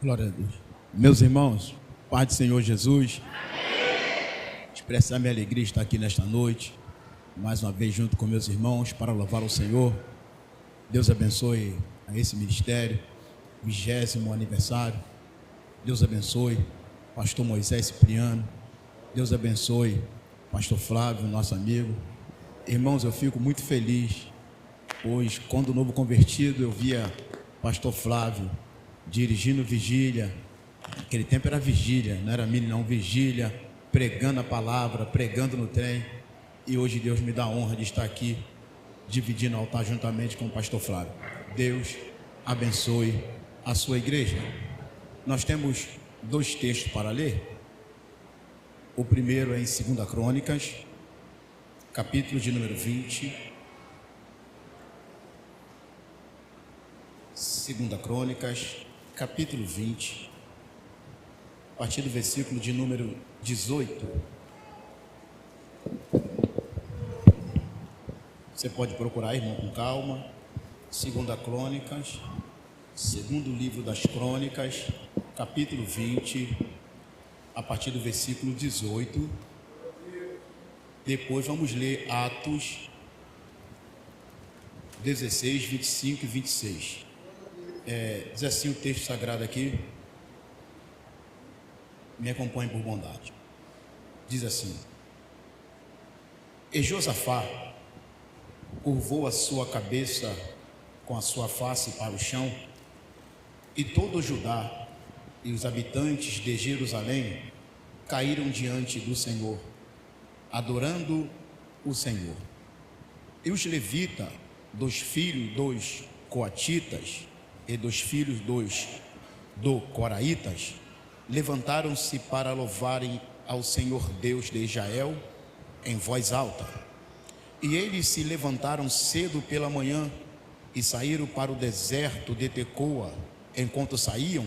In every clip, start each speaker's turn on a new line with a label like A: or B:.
A: Glória a Deus. Meus irmãos, Pai do Senhor Jesus, amém. Expressar minha alegria de estar aqui nesta noite, mais uma vez junto com meus irmãos, para louvar o Senhor. Deus abençoe a esse ministério, 20º aniversário. Deus abençoe pastor Moisés Cipriano. Deus abençoe pastor Flávio, nosso amigo. Irmãos, eu fico muito feliz, pois quando novo convertido eu via pastor Flávio dirigindo vigília. Naquele tempo era vigília, não era mini não, vigília, pregando a palavra, pregando no trem. E hoje Deus me dá a honra de estar aqui dividindo o altar juntamente com o pastor Flávio. Deus abençoe a sua igreja. Nós temos 2 textos para ler. O primeiro é em 2 Crônicas, capítulo de número 20. 2 Crônicas, capítulo 20, a partir do versículo de número 18. Você pode procurar, irmão, com calma. 2 Crônicas, segundo livro das Crônicas, capítulo 20, a partir do versículo 18. Depois vamos ler Atos 16, 25 e 26. Diz assim o texto sagrado aqui. Me acompanhe por bondade. Diz assim: E Josafá curvou a sua cabeça com a sua face para o chão, e todo o Judá e os habitantes de Jerusalém caíram diante do Senhor, adorando o Senhor. E os levitas, dos filhos dos coatitas e dos filhos do coraitas, levantaram-se para louvarem ao Senhor Deus de Israel em voz alta. E eles se levantaram cedo pela manhã e saíram para o deserto de Tecoa. Enquanto saíam,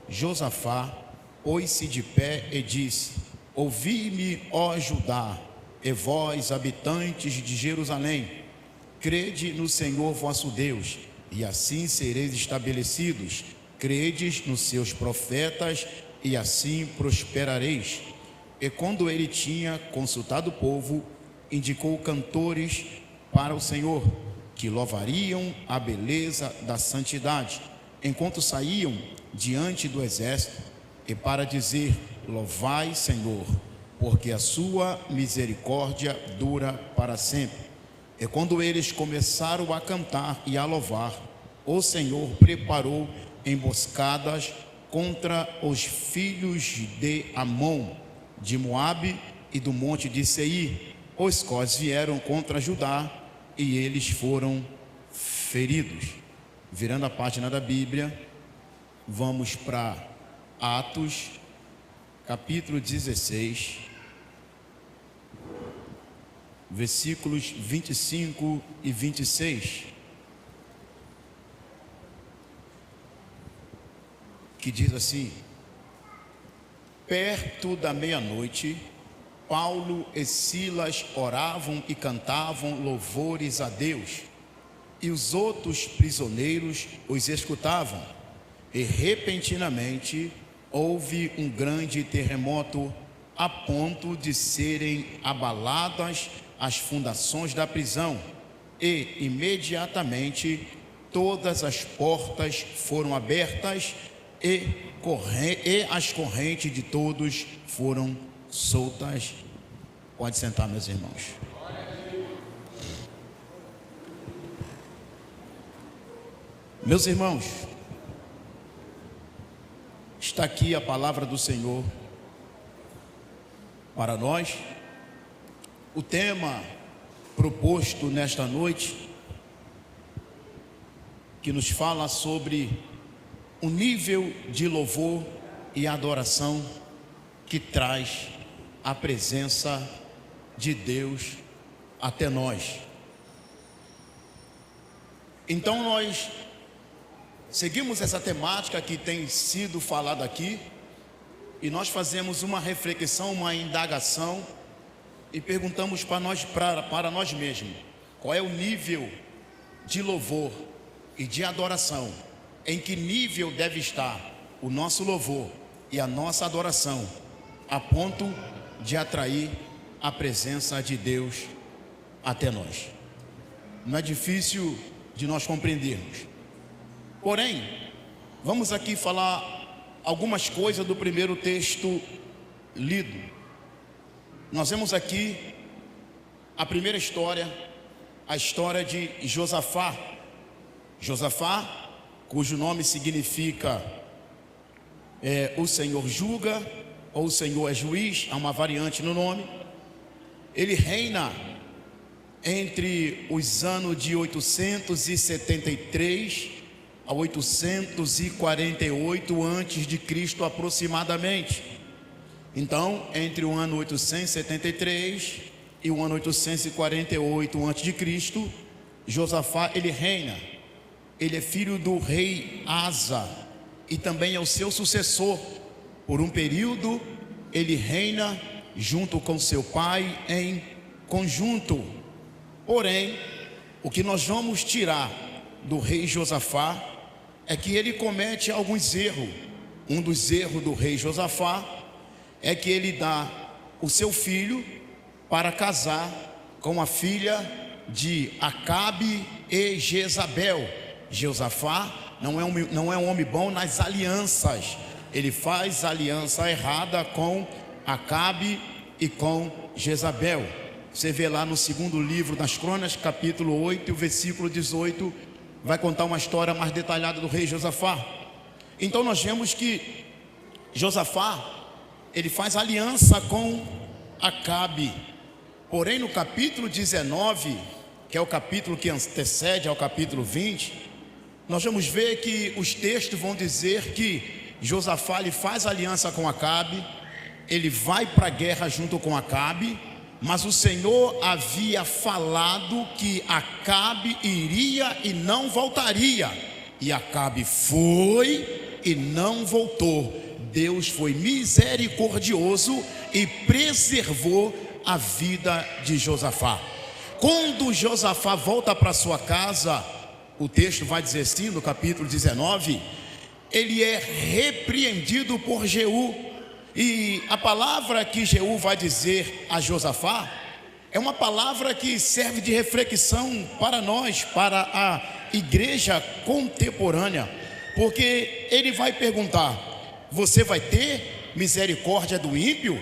A: Josafá pôs-se de pé e disse: Ouvi-me, ó Judá, e vós, habitantes de Jerusalém, crede no Senhor vosso Deus, e assim sereis estabelecidos. Credes nos seus profetas, e assim prosperareis. E quando ele tinha consultado o povo, indicou cantores para o Senhor, que louvariam a beleza da santidade, enquanto saíam diante do exército, e para dizer: Louvai, Senhor, porque a sua misericórdia dura para sempre. E quando eles começaram a cantar e a louvar, o Senhor preparou emboscadas contra os filhos de Amon, de Moabe e do monte de Seir, os quais vieram contra Judá, e eles foram feridos. Virando a página da Bíblia, vamos para Atos, capítulo 16, versículos 25 e 26, que diz assim: Perto da meia-noite, Paulo e Silas oravam e cantavam louvores a Deus, e os outros prisioneiros os escutavam. E repentinamente houve um grande terremoto, a ponto de serem abaladas as fundações da prisão, e imediatamente todas as portas foram abertas e as correntes de todos foram soltas. Pode sentar, meus irmãos. Meus irmãos, está aqui a palavra do Senhor para nós. O tema proposto nesta noite, que nos fala sobre o nível de louvor e adoração que traz a presença de Deus até nós. Então nós seguimos essa temática que tem sido falada aqui, e nós fazemos uma reflexão, uma indagação, e perguntamos para nós mesmos: qual é o nível de louvor e de adoração, em que nível deve estar o nosso louvor e a nossa adoração, a ponto de atrair a presença de Deus até nós. Não é difícil de nós compreendermos. Porém, vamos aqui falar algumas coisas do primeiro texto lido. Nós vemos aqui a primeira história, a história de Josafá. Josafá, cujo nome significa o Senhor julga, ou o Senhor é juiz, há uma variante no nome. Ele reina entre os anos de 873 a 848 antes de Cristo aproximadamente. Então, entre o ano 873 e o ano 848 antes de Cristo, Josafá ele reina. Ele é filho do rei Asa e também é o seu sucessor. Por um período, ele reina junto com seu pai em conjunto. Porém, o que nós vamos tirar do rei Josafá é que ele comete alguns erros. Um dos erros do rei Josafá é que ele dá o seu filho para casar com a filha de Acabe e Jezabel. Josafá não é um homem bom nas alianças. Ele faz aliança errada com Acabe e com Jezabel. Você vê lá no segundo livro das Crônicas, capítulo 8, versículo 18, vai contar uma história mais detalhada do rei Josafá. Então nós vemos que Josafá, ele faz aliança com Acabe. Porém, no capítulo 19, que é o capítulo que antecede ao capítulo 20, nós vamos ver que os textos vão dizer que Josafá ele faz aliança com Acabe, ele vai para a guerra junto com Acabe, mas o Senhor havia falado que Acabe iria e não voltaria, e Acabe foi e não voltou. Deus foi misericordioso e preservou a vida de Josafá. Quando Josafá volta para sua casa, o texto vai dizer assim, no capítulo 19, ele é repreendido por Jeú. E a palavra que Jeú vai dizer a Josafá é uma palavra que serve de reflexão para nós, para a igreja contemporânea, porque ele vai perguntar: você vai ter misericórdia do ímpio?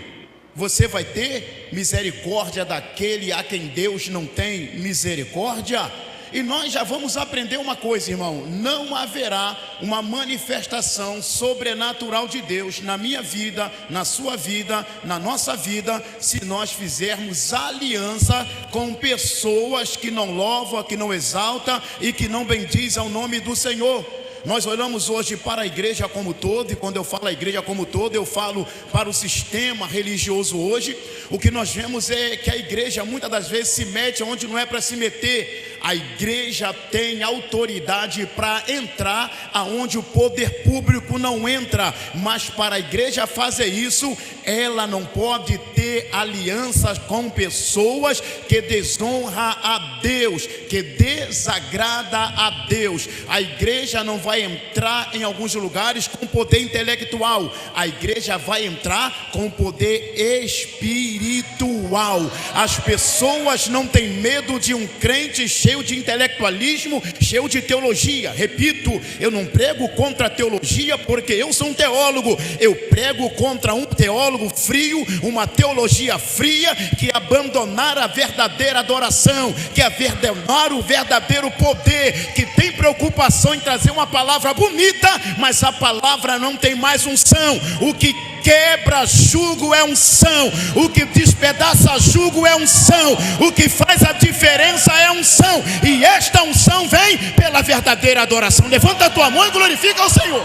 A: Você vai ter misericórdia daquele a quem Deus não tem misericórdia? E nós já vamos aprender uma coisa, irmão: não haverá uma manifestação sobrenatural de Deus na minha vida, na sua vida, na nossa vida, se nós fizermos aliança com pessoas que não louvam, que não exaltam e que não bendizem o nome do Senhor. Nós olhamos hoje para a igreja como todo, e quando eu falo a igreja como todo, eu falo para o sistema religioso hoje. O que nós vemos é que a igreja muitas das vezes se mete onde não é para se meter. A igreja tem autoridade para entrar aonde o poder público não entra, mas para a igreja fazer isso, ela não pode ter alianças com pessoas que desonram a Deus, que desagrada a Deus. A igreja não vai entrar em alguns lugares com poder intelectual, a igreja vai entrar com poder espiritual. As pessoas não têm medo de um crente cheio de intelectualismo, cheio de teologia. Repito, eu não prego contra a teologia porque eu sou um teólogo. Eu prego contra um teólogo frio, uma teologia fria que abandonar a verdadeira adoração, que abandonar o verdadeiro poder, que tem preocupação em trazer uma palavra bonita, mas a palavra não tem mais unção. O que quebra jugo é unção, o que despedaça jugo é unção, o que faz a diferença é unção, e esta unção vem pela verdadeira adoração. Levanta a tua mão e glorifica ao Senhor.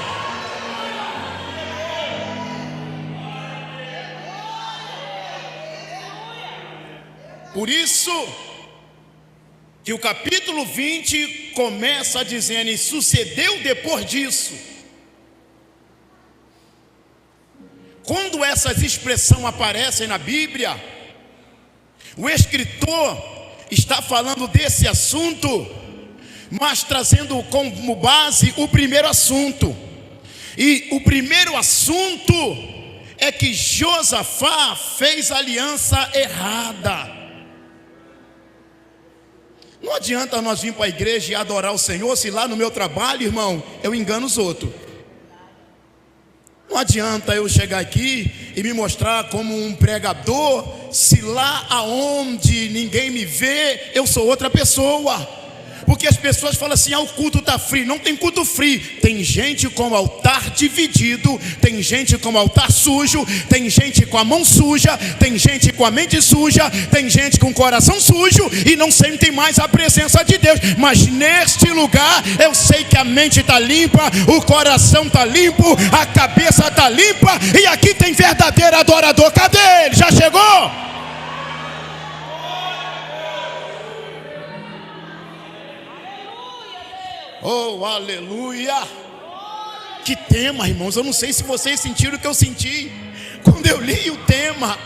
A: Por isso que o capítulo 20 começa dizendo: e sucedeu depois disso. Quando essas expressões aparecem na Bíblia, o escritor está falando desse assunto, mas trazendo como base o primeiro assunto. E o primeiro assunto é que Josafá fez aliança errada. Não adianta nós vir para a igreja e adorar o Senhor se lá no meu trabalho, irmão, eu engano os outros. Não adianta eu chegar aqui e me mostrar como um pregador, se lá aonde ninguém me vê, eu sou outra pessoa. Porque as pessoas falam assim, o culto está frio. Não tem culto frio. Tem gente com o altar dividido, tem gente com o altar sujo, tem gente com a mão suja, tem gente com a mente suja, tem gente com o coração sujo e não sentem mais a presença de Deus. Mas neste lugar eu sei que a mente está limpa, o coração está limpo, a cabeça está limpa, e aqui tem verdadeiro adorador. Cadê ele? Já chegou? Oh, aleluia! Que tema, irmãos. Eu não sei se vocês sentiram o que eu senti quando eu li o tema.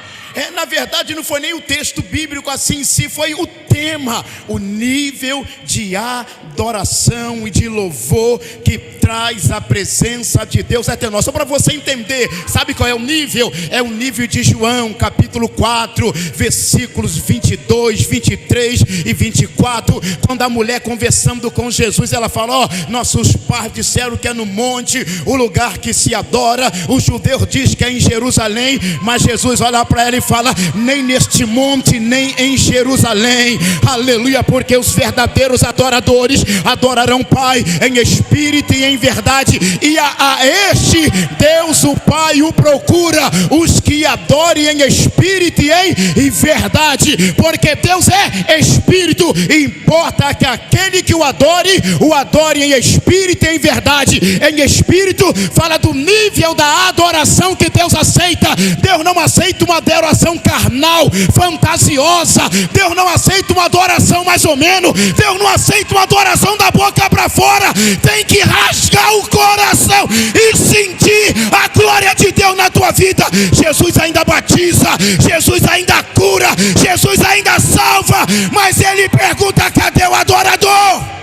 A: Na verdade não foi nem o texto bíblico assim em si, foi o tema, o nível de adoração e de louvor que traz a presença de Deus até nós. Só para você entender, sabe qual é o nível? É o nível de João, capítulo 4, versículos 22, 23 e 24. Quando a mulher conversando com Jesus, ela fala, nossos pais disseram que é no monte, o lugar que se adora. O judeu diz que é em Jerusalém, mas Jesus olha para ela e fala, nem neste monte, nem em Jerusalém. Aleluia, porque os verdadeiros adoradores adorarão o Pai em espírito e em verdade, e a este Deus o Pai o procura, os que adorem em espírito e em verdade, porque Deus é espírito, e importa que aquele que o adore em espírito e em verdade. Em espírito fala do nível da adoração que Deus aceita. Deus não aceita uma adoração carnal, fantasiosa. Deus não aceita uma adoração mais ou menos. Deus não aceita uma adoração da boca para fora. Tem que rasgar o coração e sentir a glória de Deus na tua vida. Jesus ainda batiza, Jesus ainda cura, Jesus ainda salva, mas ele pergunta, cadê o adorador?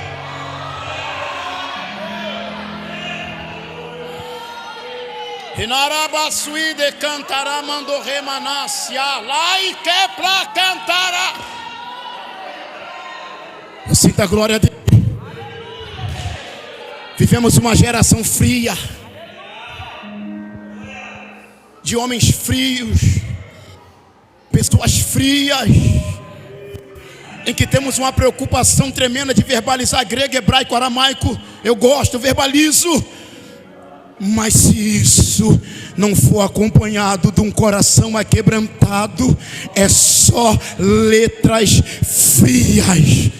A: Inarabasui de cantará mando remanácia lá e quer pra cantará. Eu sinto a glória de Deus. Vivemos uma geração fria, de homens frios, pessoas frias, em que temos uma preocupação tremenda de verbalizar grego, hebraico, aramaico. Eu gosto, eu verbalizo. Mas se isso não for acompanhado de um coração aquebrantado, é só letras frias.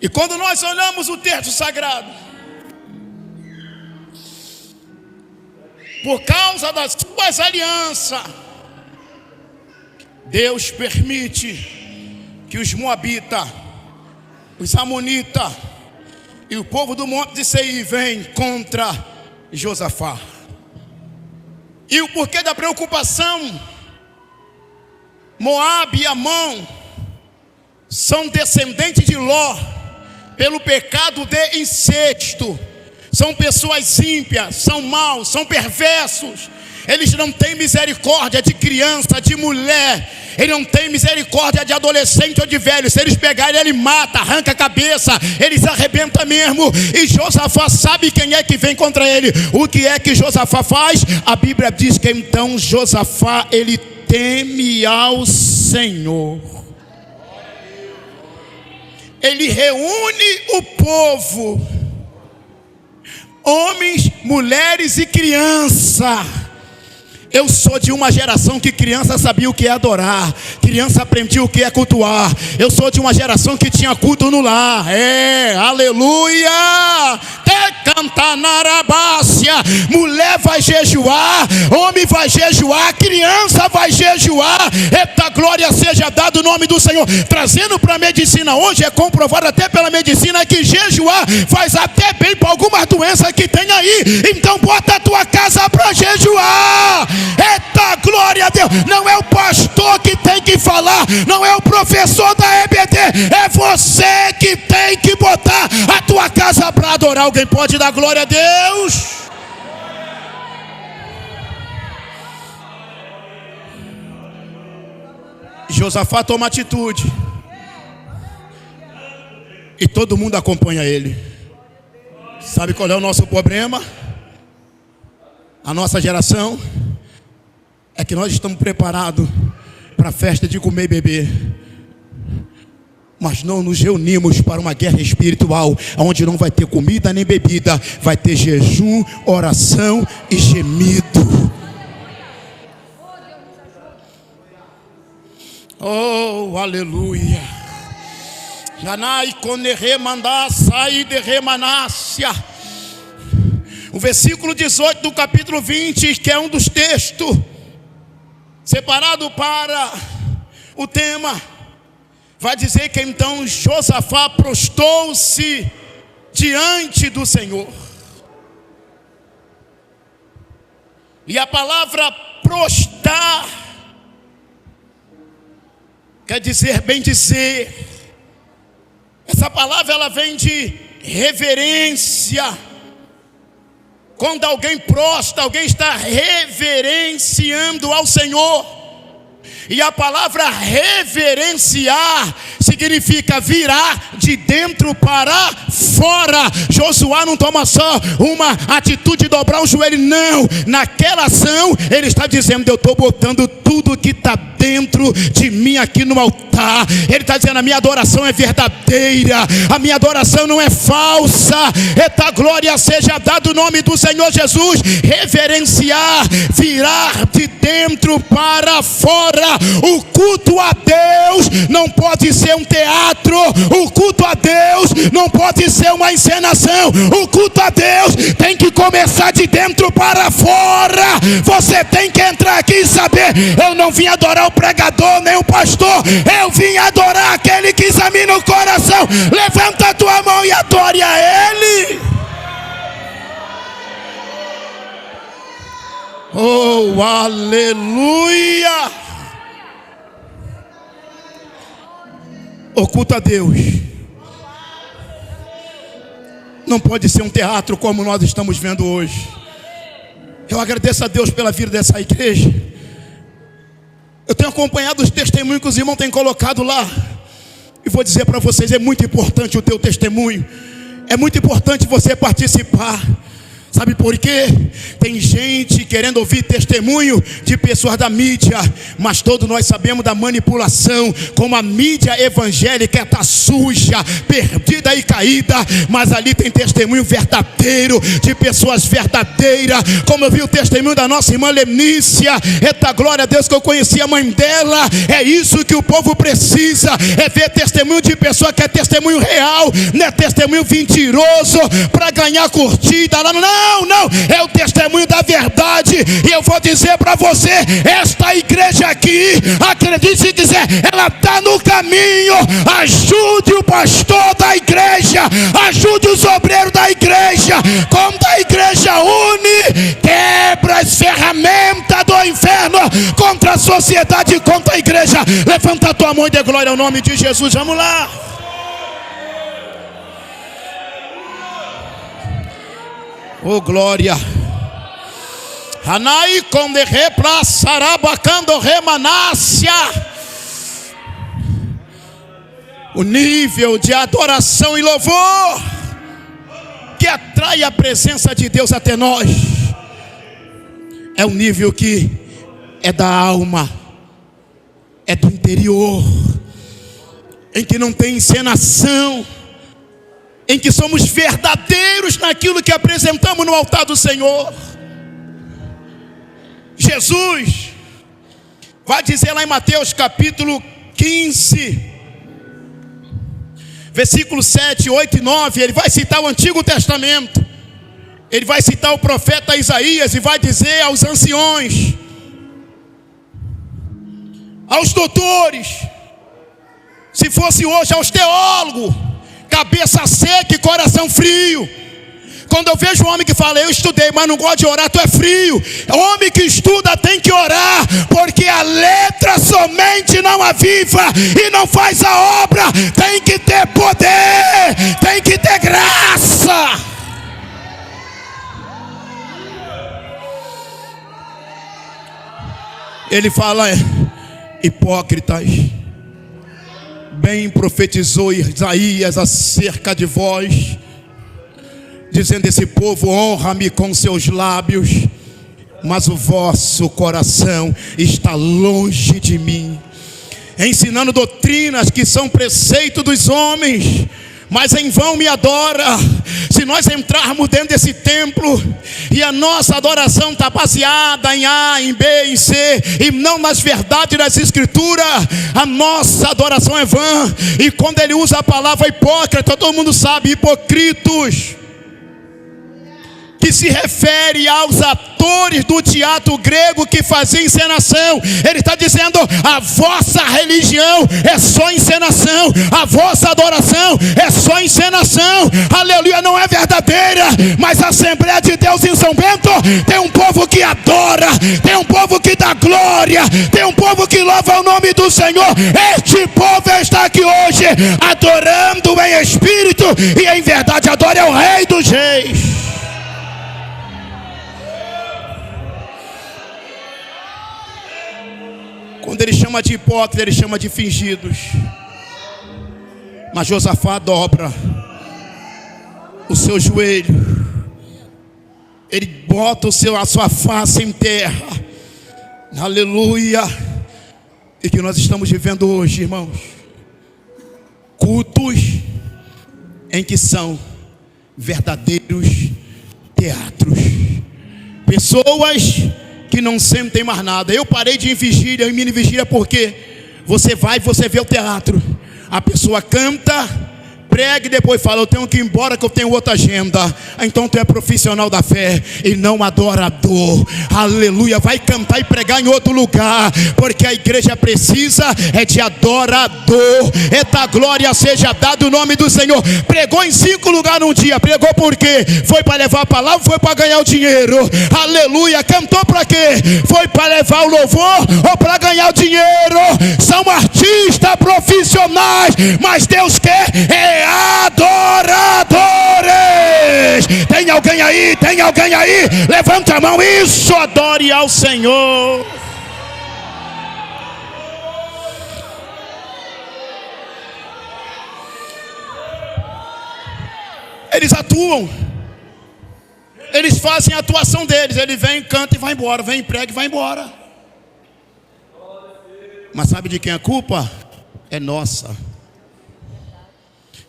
A: E quando nós olhamos o texto sagrado, por causa das suas alianças, Deus permite que os moabitas, os amonitas e o povo do monte de Seir vem contra Josafá. E o porquê da preocupação? Moabe e Amon são descendentes de Ló pelo pecado de incesto. São pessoas ímpias, são maus, são perversos. Eles não têm misericórdia de criança, de mulher. Ele não tem misericórdia de adolescente ou de velho. Se eles pegarem, ele mata, arranca a cabeça, eles arrebentam mesmo. E Josafá sabe quem é que vem contra ele. O que é que Josafá faz? A Bíblia diz que então Josafá, ele teme ao Senhor. Ele reúne o povo, homens, mulheres e criança. Eu sou de uma geração que criança sabia o que é adorar, criança aprendia o que é cultuar. Eu sou de uma geração que tinha culto no lar. Aleluia! Mulher vai jejuar, homem vai jejuar, criança vai jejuar. Eita, glória seja dado o nome do Senhor. Trazendo para a medicina hoje, é comprovado até pela medicina que jejuar faz até bem para algumas doenças que tem aí. Então bota a tua casa para jejuar. Eita, glória a Deus. Não é o pastor que tem que falar, não é o professor da EBD, é você que tem que botar a tua casa para adorar. Alguém pode dar glória a Deus? Josafá toma atitude e todo mundo acompanha ele. Sabe qual é o nosso problema? A nossa geração é que nós estamos preparados para a festa de comer e beber, mas não nos reunimos para uma guerra espiritual, onde não vai ter comida nem bebida, vai ter jejum, oração e gemido. Oh, aleluia. Janai conerre mandar sair de remanácia. O versículo 18 do capítulo 20, que é um dos textos separado para o tema, vai dizer que então Josafá prostrou-se diante do Senhor. E a palavra prostrar quer dizer bem dizer. Essa palavra ela vem de reverência. Quando alguém prostra, alguém está reverenciando ao Senhor. E a palavra reverenciar significa virar de dentro para fora. Josué não toma só uma atitude de dobrar o joelho, não. Naquela ação ele está dizendo: eu estou botando tudo que está dentro de mim aqui no altar. Ele está dizendo: a minha adoração é verdadeira, a minha adoração não é falsa. Eita, glória seja dado o nome do Senhor Jesus. Reverenciar, virar de dentro para fora. O culto a Deus não pode ser um teatro, o culto a Deus não pode ser uma encenação. O culto a Deus tem que começar de dentro para fora. Você tem que entrar aqui e saber: eu não vim adorar o pregador nem o pastor, eu vim adorar aquele que examina o coração. Levanta a tua mão e adore a Ele. Oh, aleluia. O culto a Deus não pode ser um teatro como nós estamos vendo hoje. Eu agradeço a Deus pela vida dessa igreja. Eu tenho acompanhado os testemunhos que os irmãos têm colocado lá. E vou dizer para vocês: é muito importante o teu testemunho. É muito importante você participar. Sabe por quê? Tem gente querendo ouvir testemunho de pessoas da mídia, mas todos nós sabemos da manipulação, como a mídia evangélica está suja, perdida e caída. Mas ali tem testemunho verdadeiro, de pessoas verdadeiras, como eu vi o testemunho da nossa irmã Lenícia. Eita, glória a Deus, que eu conheci a mãe dela. É isso que o povo precisa, é ver testemunho de pessoa que é testemunho real, não é testemunho mentiroso para ganhar curtida lá. Não, é o testemunho da verdade. E eu vou dizer para você: esta igreja aqui, acredite se quiser, ela está no caminho. Ajude o pastor da igreja, ajude os obreiros da igreja. Quando a igreja une, quebra as ferramentas do inferno contra a sociedade e contra a igreja. Levanta a tua mão e dê glória ao nome de Jesus. Vamos lá. Oh, glória. Anai conde replaçarabacando remanácia. O nível de adoração e louvor que atrai a presença de Deus até nós é um nível que é da alma, é do interior, em que não tem encenação, em que somos verdadeiros naquilo que apresentamos no altar do Senhor. Jesus vai dizer lá em Mateus capítulo 15, versículo 7, 8 e 9, ele vai citar o Antigo Testamento. Ele vai citar o profeta Isaías e vai dizer aos anciões, aos doutores, se fosse hoje aos teólogos, cabeça seca e coração frio. Quando eu vejo um homem que fala, eu estudei, mas não gosto de orar, tu é frio. Homem que estuda tem que orar, porque a letra somente não aviva e não faz a obra. Tem que ter poder, tem que ter graça. Ele fala, hipócritas, bem profetizou Isaías acerca de vós, dizendo, esse povo honra-me com seus lábios, mas o vosso coração está longe de mim, ensinando doutrinas que são preceito dos homens, mas em vão me adora. Se nós entrarmos dentro desse templo e a nossa adoração está baseada em A, em B, em C, e não nas verdades das escrituras, a nossa adoração é vã. E quando ele usa a palavra hipócrita, todo mundo sabe, hipocritos, que se refere aos atores do teatro grego que faziam encenação. Ele está dizendo, a vossa religião é só encenação, a vossa adoração é só encenação, aleluia, não é verdadeira. Mas a Assembleia de Deus em São Bento tem um povo que adora, tem um povo que dá glória, tem um povo que louva o nome do Senhor. Este povo está aqui hoje adorando em espírito e em verdade. Adora é o Rei dos Reis. Quando ele chama de hipócrita, ele chama de fingidos. Mas Josafá dobra o seu joelho, ele bota a sua face em terra, aleluia. E que nós estamos vivendo hoje, irmãos, cultos em que são verdadeiros teatros, pessoas que não sentem mais nada. Eu parei de ir em vigília, em mini vigília, porque você vai e você vê o teatro. A pessoa canta, prega e depois fala, eu tenho que ir embora que eu tenho outra agenda. Então tu é profissional da fé e não adorador, aleluia. Vai cantar e pregar em outro lugar, porque a igreja precisa é de adorador. Eita, glória seja dado o nome do Senhor. Pregou em 5 lugares num dia. Pregou por quê? Foi para levar a palavra, foi para ganhar o dinheiro, aleluia. Cantou para quê? Foi para levar o louvor ou para ganhar o dinheiro? São artistas profissionais, mas Deus quer adoradores. Tem alguém aí? Tem alguém aí? Levanta a mão. Isso, adore ao Senhor. Eles atuam, eles fazem a atuação deles. Ele vem, canta e vai embora, vem, prega e vai embora. Mas sabe de quem é a culpa? É nossa,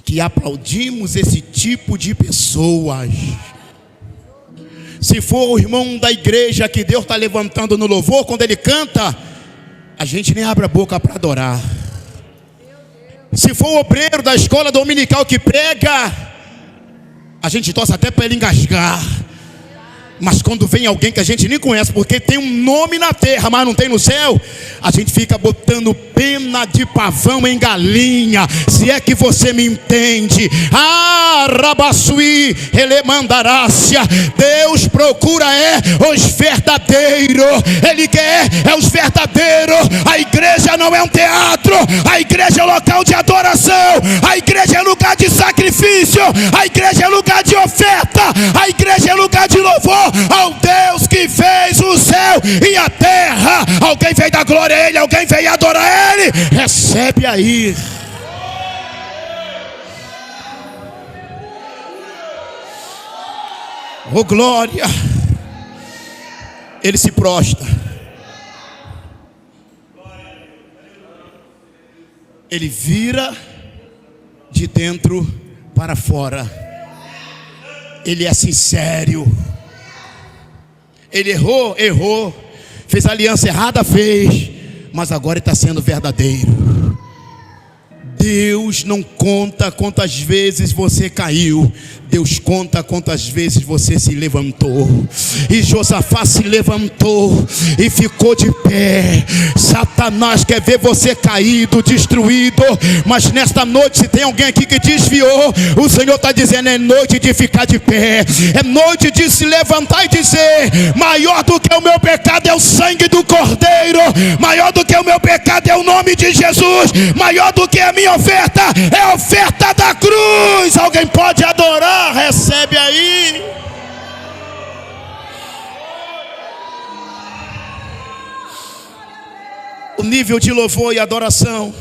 A: que aplaudimos esse tipo de pessoas. Se for o irmão da igreja que Deus está levantando no louvor, quando ele canta, a gente nem abre a boca para adorar. Se for o obreiro da escola dominical que prega, a gente torce até para ele engasgar. Mas quando vem alguém que a gente nem conhece, porque tem um nome na terra, mas não tem no céu, a gente fica botando pena de pavão em galinha. Se é que você me entende. Rabaçuí, Elemandarácia. Deus procura os verdadeiros. Ele quer os verdadeiros. A igreja não é um teatro. A igreja é local de adoração. A igreja é lugar de sacrifício. A igreja é lugar de oferta. A igreja é lugar de louvor ao Deus que fez o céu e a terra. Alguém veio dar glória a Ele, alguém veio adorar Ele. Recebe aí. Oh glória. Ele se prostra, ele vira de dentro para fora. Ele é sincero. Ele errou, fez aliança errada, fez, mas agora ele está sendo verdadeiro. Deus Deus não conta quantas vezes você caiu, Deus conta quantas vezes você se levantou. E Josafá se levantou e ficou de pé. Satanás quer ver você caído, destruído, mas nesta noite, se tem alguém aqui que desviou, o Senhor está dizendo: é noite de ficar de pé, é noite de se levantar e dizer: maior do que o meu pecado é o sangue do Cordeiro, maior do que o meu pecado é o nome de Jesus, maior do que a minha oferta é a oferta da cruz. Alguém pode adorar? Recebe aí. O nível de louvor e adoração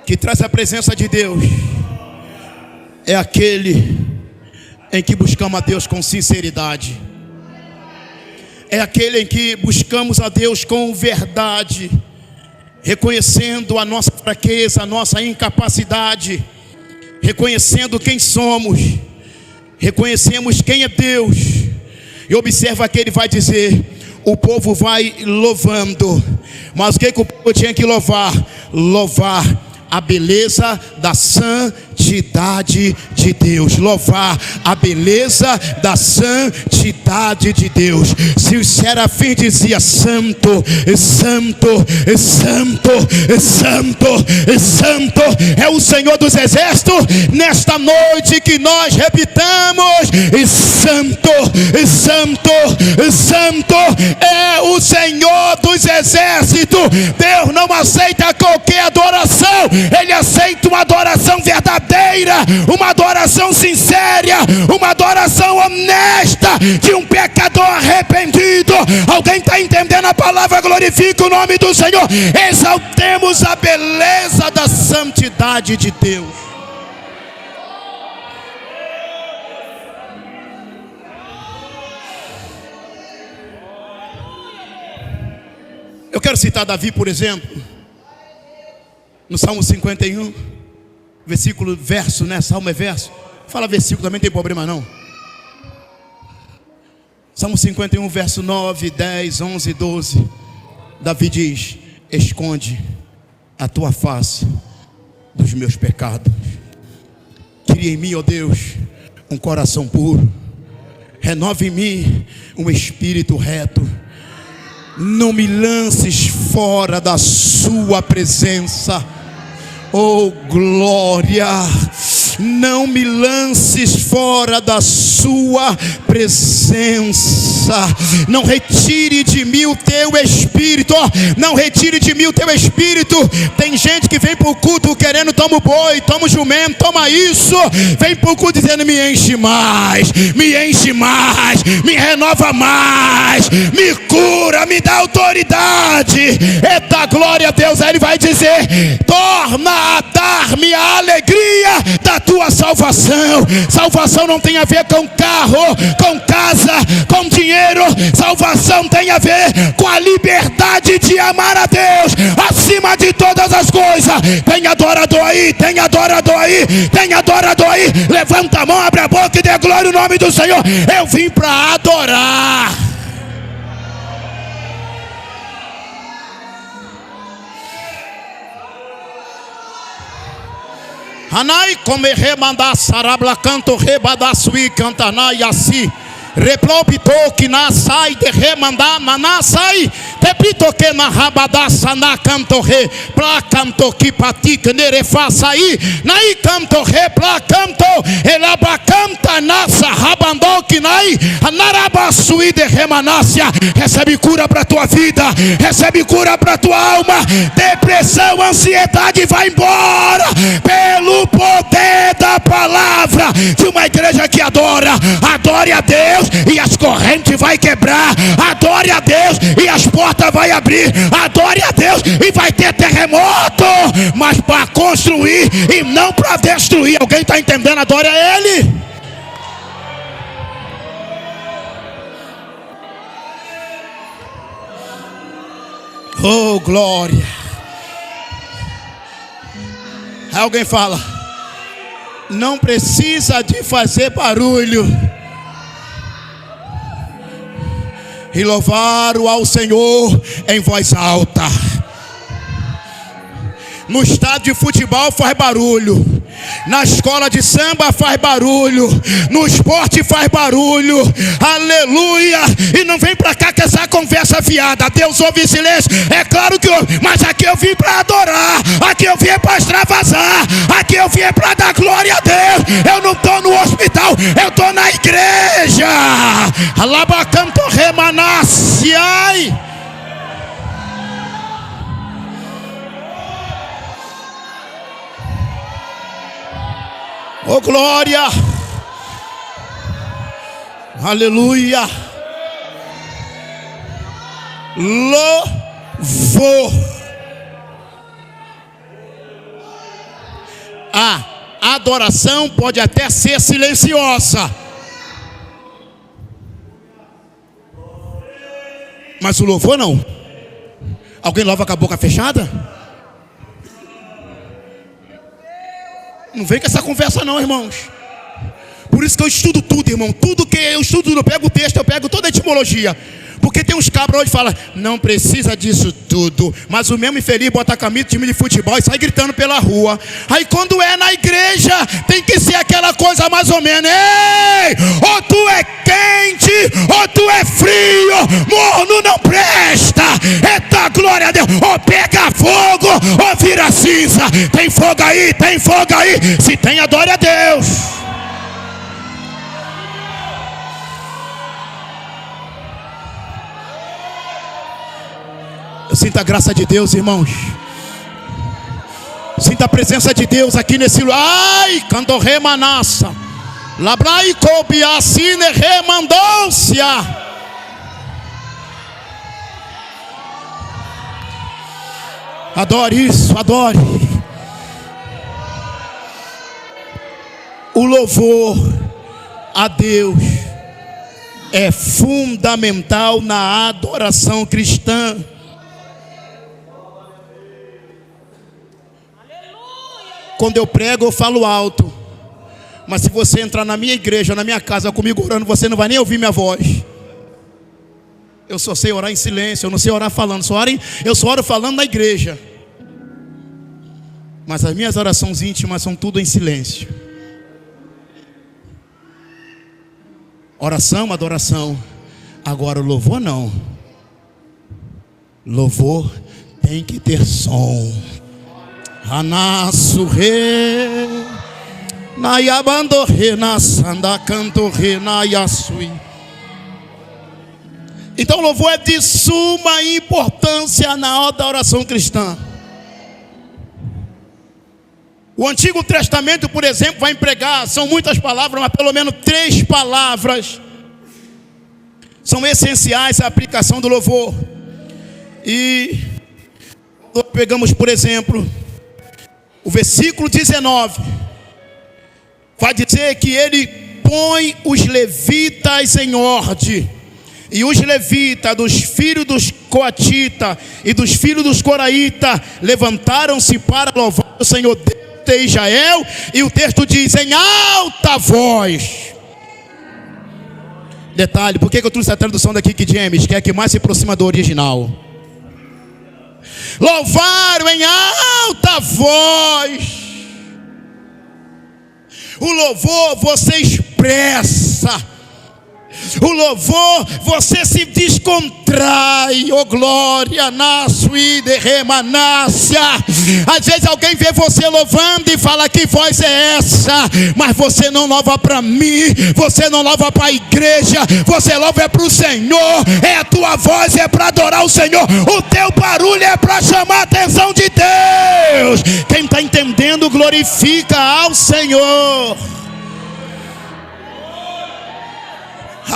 A: que traz a presença de Deus é aquele em que buscamos a Deus com sinceridade, é aquele em que buscamos a Deus com verdade, reconhecendo a nossa fraqueza, a nossa incapacidade, reconhecendo quem somos, reconhecemos quem é Deus. E observa que ele vai dizer: o povo vai louvando, mas o que o povo tinha que louvar? Louvar a beleza da santidade de Deus. Louvar a beleza da santidade de Deus. Se os serafins diziam: santo, santo, santo, santo, santo é o Senhor dos exércitos, nesta noite que nós repitamos: santo, santo, santo é o Senhor dos exércitos. Deus não aceita qualquer adoração, Ele aceita uma adoração verdadeira, uma adoração sincera, uma adoração honesta de um pecador arrependido. Alguém está entendendo a palavra? Glorifica o nome do Senhor. Exaltemos a beleza da santidade de Deus. Eu quero citar Davi, por exemplo, no Salmo 51, versículo, verso, né? Salmo é verso. Fala versículo também, não tem problema não. Salmo 51, verso 9, 10, 11, 12. Davi diz: esconde a tua face dos meus pecados. Cria em mim, ó Deus, um coração puro. Renova em mim um espírito reto. Não me lances fora da sua presença. Oh glória, não me lances fora da sua presença. Não retire de mim o teu espírito. Não retire de mim o teu espírito. Tem gente que vem para o culto querendo: toma o boi, toma o jumento, toma isso. Vem para o culto dizendo: me enche mais, me renova mais, me cura, me dá autoridade. Eita glória a Deus. Aí ele vai dizer: torna a dar-me a alegria da tua salvação. Salvação não tem a ver com carro, com casa, com dinheiro. Salvação tem a ver com a liberdade de amar a Deus acima de todas as coisas. Tem adorador aí, tem adorador aí, tem adorador aí. Levanta a mão, abre a boca e dê glória ao nome do Senhor. Eu vim para adorar. Anai come remandar sarabla canto rebada sui cantanai assim. Replopito que na sai de remandar manasai. Tepito que na rabadaça na canto re pra canto que patica nere faça aí. Nai canto re pra canto elaba canta nassa rabandou que nai anarabasui de remanácia. Recebe cura para tua vida, recebe cura para tua alma. Depressão, ansiedade vai embora pelo poder da palavra de uma igreja que adora. Adore a Deus e as correntes vai quebrar. Adore a Deus e as portas vai abrir. Adore a Deus e vai ter terremoto, mas para construir e não para destruir. Alguém está entendendo? Adore a Ele. Oh glória. Aí alguém fala: não precisa de fazer barulho e louvar ao Senhor em voz alta. No estádio de futebol faz barulho, na escola de samba faz barulho, no esporte faz barulho, aleluia. E não vem pra cá com essa conversa fiada. Deus ouve em silêncio, é claro que ouve, mas aqui eu vim pra adorar, aqui eu vim pra extravasar, aqui eu vim pra dar glória a Deus. Eu não tô no hospital, eu tô na igreja. Alabacanto remanasciai. Oh glória, aleluia, louvor. A adoração pode até ser silenciosa, mas o louvor não. Alguém louva com a boca fechada? Não vem com essa conversa não, irmãos. Por isso que eu estudo tudo, irmão. Tudo que eu estudo, eu pego o texto, eu pego toda a etimologia. Porque tem uns cabras hoje que falam, não precisa disso tudo. Mas o mesmo infeliz bota a camisa de time de futebol e sai gritando pela rua. Aí quando é na igreja, tem que ser aquela coisa mais ou menos. Ei, ou tu é quente, ou tu é frio. Morno não presta. Eita glória a Deus. Ou pega fogo, ou vira cinza. Tem fogo aí, tem fogo aí. Se tem, adore a Deus. Eu sinto a graça de Deus, irmãos. Sinto a presença de Deus aqui nesse lugar. Ai, quando remanassa, labrai cobiacine remandou-se. Adore isso, adore. O louvor a Deus é fundamental na adoração cristã. Quando eu prego, eu falo alto. Mas se você entrar na minha igreja, na minha casa, comigo orando, você não vai nem ouvir minha voz. Eu só sei orar em silêncio, eu não sei orar falando. Eu só oro falando na igreja. Mas as minhas orações íntimas são tudo em silêncio. Oração, adoração. Agora o louvor não. Louvor tem que ter som. Anasso re Nayabando re Nasanda canto re Nayasui. Então o louvor é de suma importância na adoração cristã. O Antigo Testamento, por exemplo, vai empregar, são muitas palavras, mas pelo menos 3 palavras são essenciais à aplicação do louvor. E pegamos, por exemplo, o versículo 19, vai dizer que ele põe os levitas em ordem. E os levitas, dos filhos dos coatitas e dos filhos dos coraitas, levantaram-se para louvar o Senhor Deus de Israel. E o texto diz, em alta voz. Detalhe, por que eu trouxe a tradução daqui que James, que é a que mais se aproxima do original? Louvaram em alta voz. O louvor você expressa. O louvor você se descontrai. Oh glória, nasui de remanácia. Às vezes alguém vê você louvando e fala, que voz é essa? Mas você não louva para mim, você não louva para a igreja, você louva é para o Senhor. É a tua voz, é para adorar o Senhor. O teu barulho é para chamar a atenção de Deus. Quem está entendendo, glorifica ao Senhor.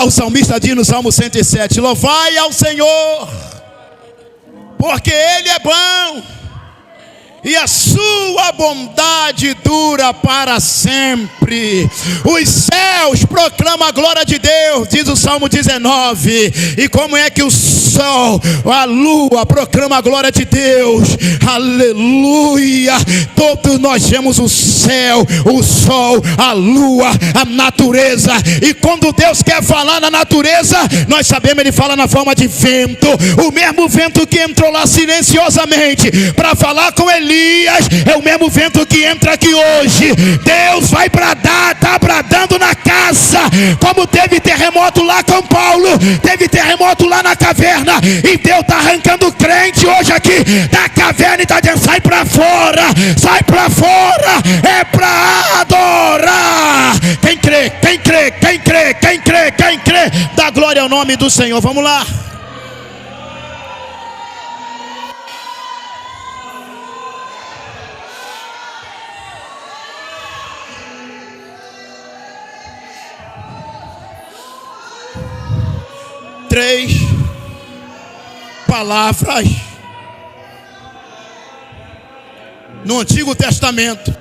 A: O salmista diz no Salmo 107, louvai ao Senhor, porque Ele é bom, e a sua bondade dura para sempre. sempre. Os céus proclamam a glória de Deus, diz o Salmo 19. E como é que o sol, a lua proclama a glória de Deus? Aleluia! Todos nós vemos o céu, o sol, a lua, a natureza. E quando Deus quer falar na natureza, nós sabemos, Ele fala na forma de vento. O mesmo vento que entrou lá silenciosamente para falar com Elias é o mesmo vento que entra aqui hoje. Deus vai bradar, está bradando na casa, como teve terremoto lá com Paulo, teve terremoto lá na caverna, e Deus está arrancando o crente hoje aqui da caverna e está dizendo: sai para fora, é para adorar. Quem crê, quem crê, quem crê, quem crê, quem crê, dá glória ao nome do Senhor. Vamos lá. Três palavras no Antigo Testamento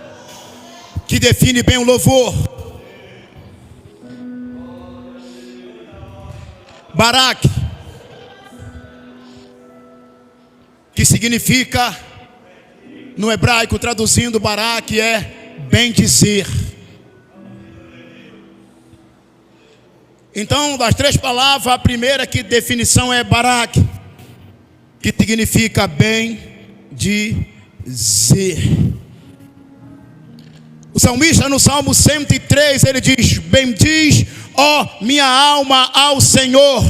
A: que define bem o louvor. Barak, que significa, no hebraico, traduzindo Barak, é bem dizer. Então, das três palavras, a primeira que definição é Barak, que significa bem dizer. O salmista no Salmo 103, ele diz: bendiz, ó minha alma, ao Senhor,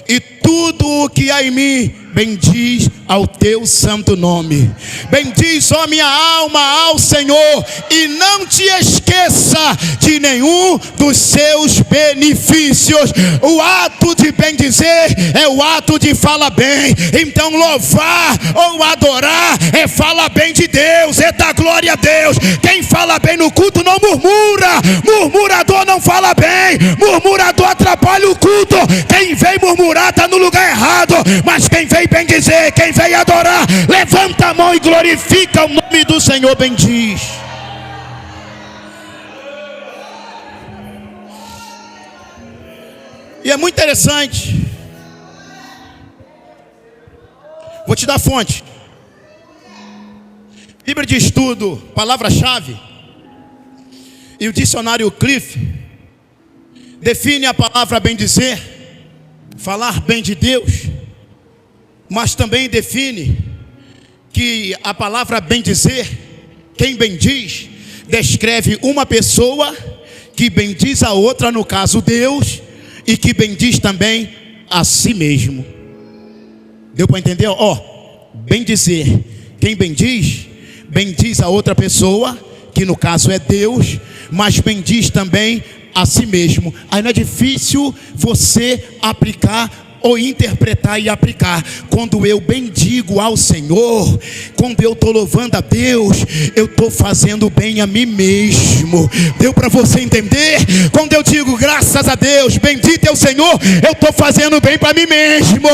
A: e tudo o que há em mim, bendiz ao teu santo nome. Bendiz, ó minha alma, ao Senhor, e não te esqueça de nenhum dos seus benefícios. O ato de bendizer é o ato de falar bem. Então louvar ou adorar é falar bem de Deus, é dar glória a Deus. Quem fala bem no culto não murmura. Murmurador não fala bem. Murmurador atrapalha o culto. Quem vem murmurar está no lugar errado. Mas quem vem bendizer, quem vem adorar, levanta a mão e glorifica o nome do Senhor. Bendiz. E é muito interessante. Vou te dar fonte. Bíblia de estudo, palavra-chave, e o dicionário Cliff define a palavra bendizer, falar bem de Deus, mas também define que a palavra bendizer, quem bendiz, descreve uma pessoa que bendiz a outra, no caso Deus, e que bendiz também a si mesmo. Deu para entender? Bendizer, quem bendiz a outra pessoa, que no caso é Deus, mas bendiz também a si mesmo. Aí não é difícil você aplicar ou interpretar e aplicar. Quando eu bendigo ao Senhor, quando eu estou louvando a Deus, eu estou fazendo bem a mim mesmo. Deu para você entender? Quando eu digo graças a Deus, bendito é o Senhor, eu estou fazendo bem para mim mesmo.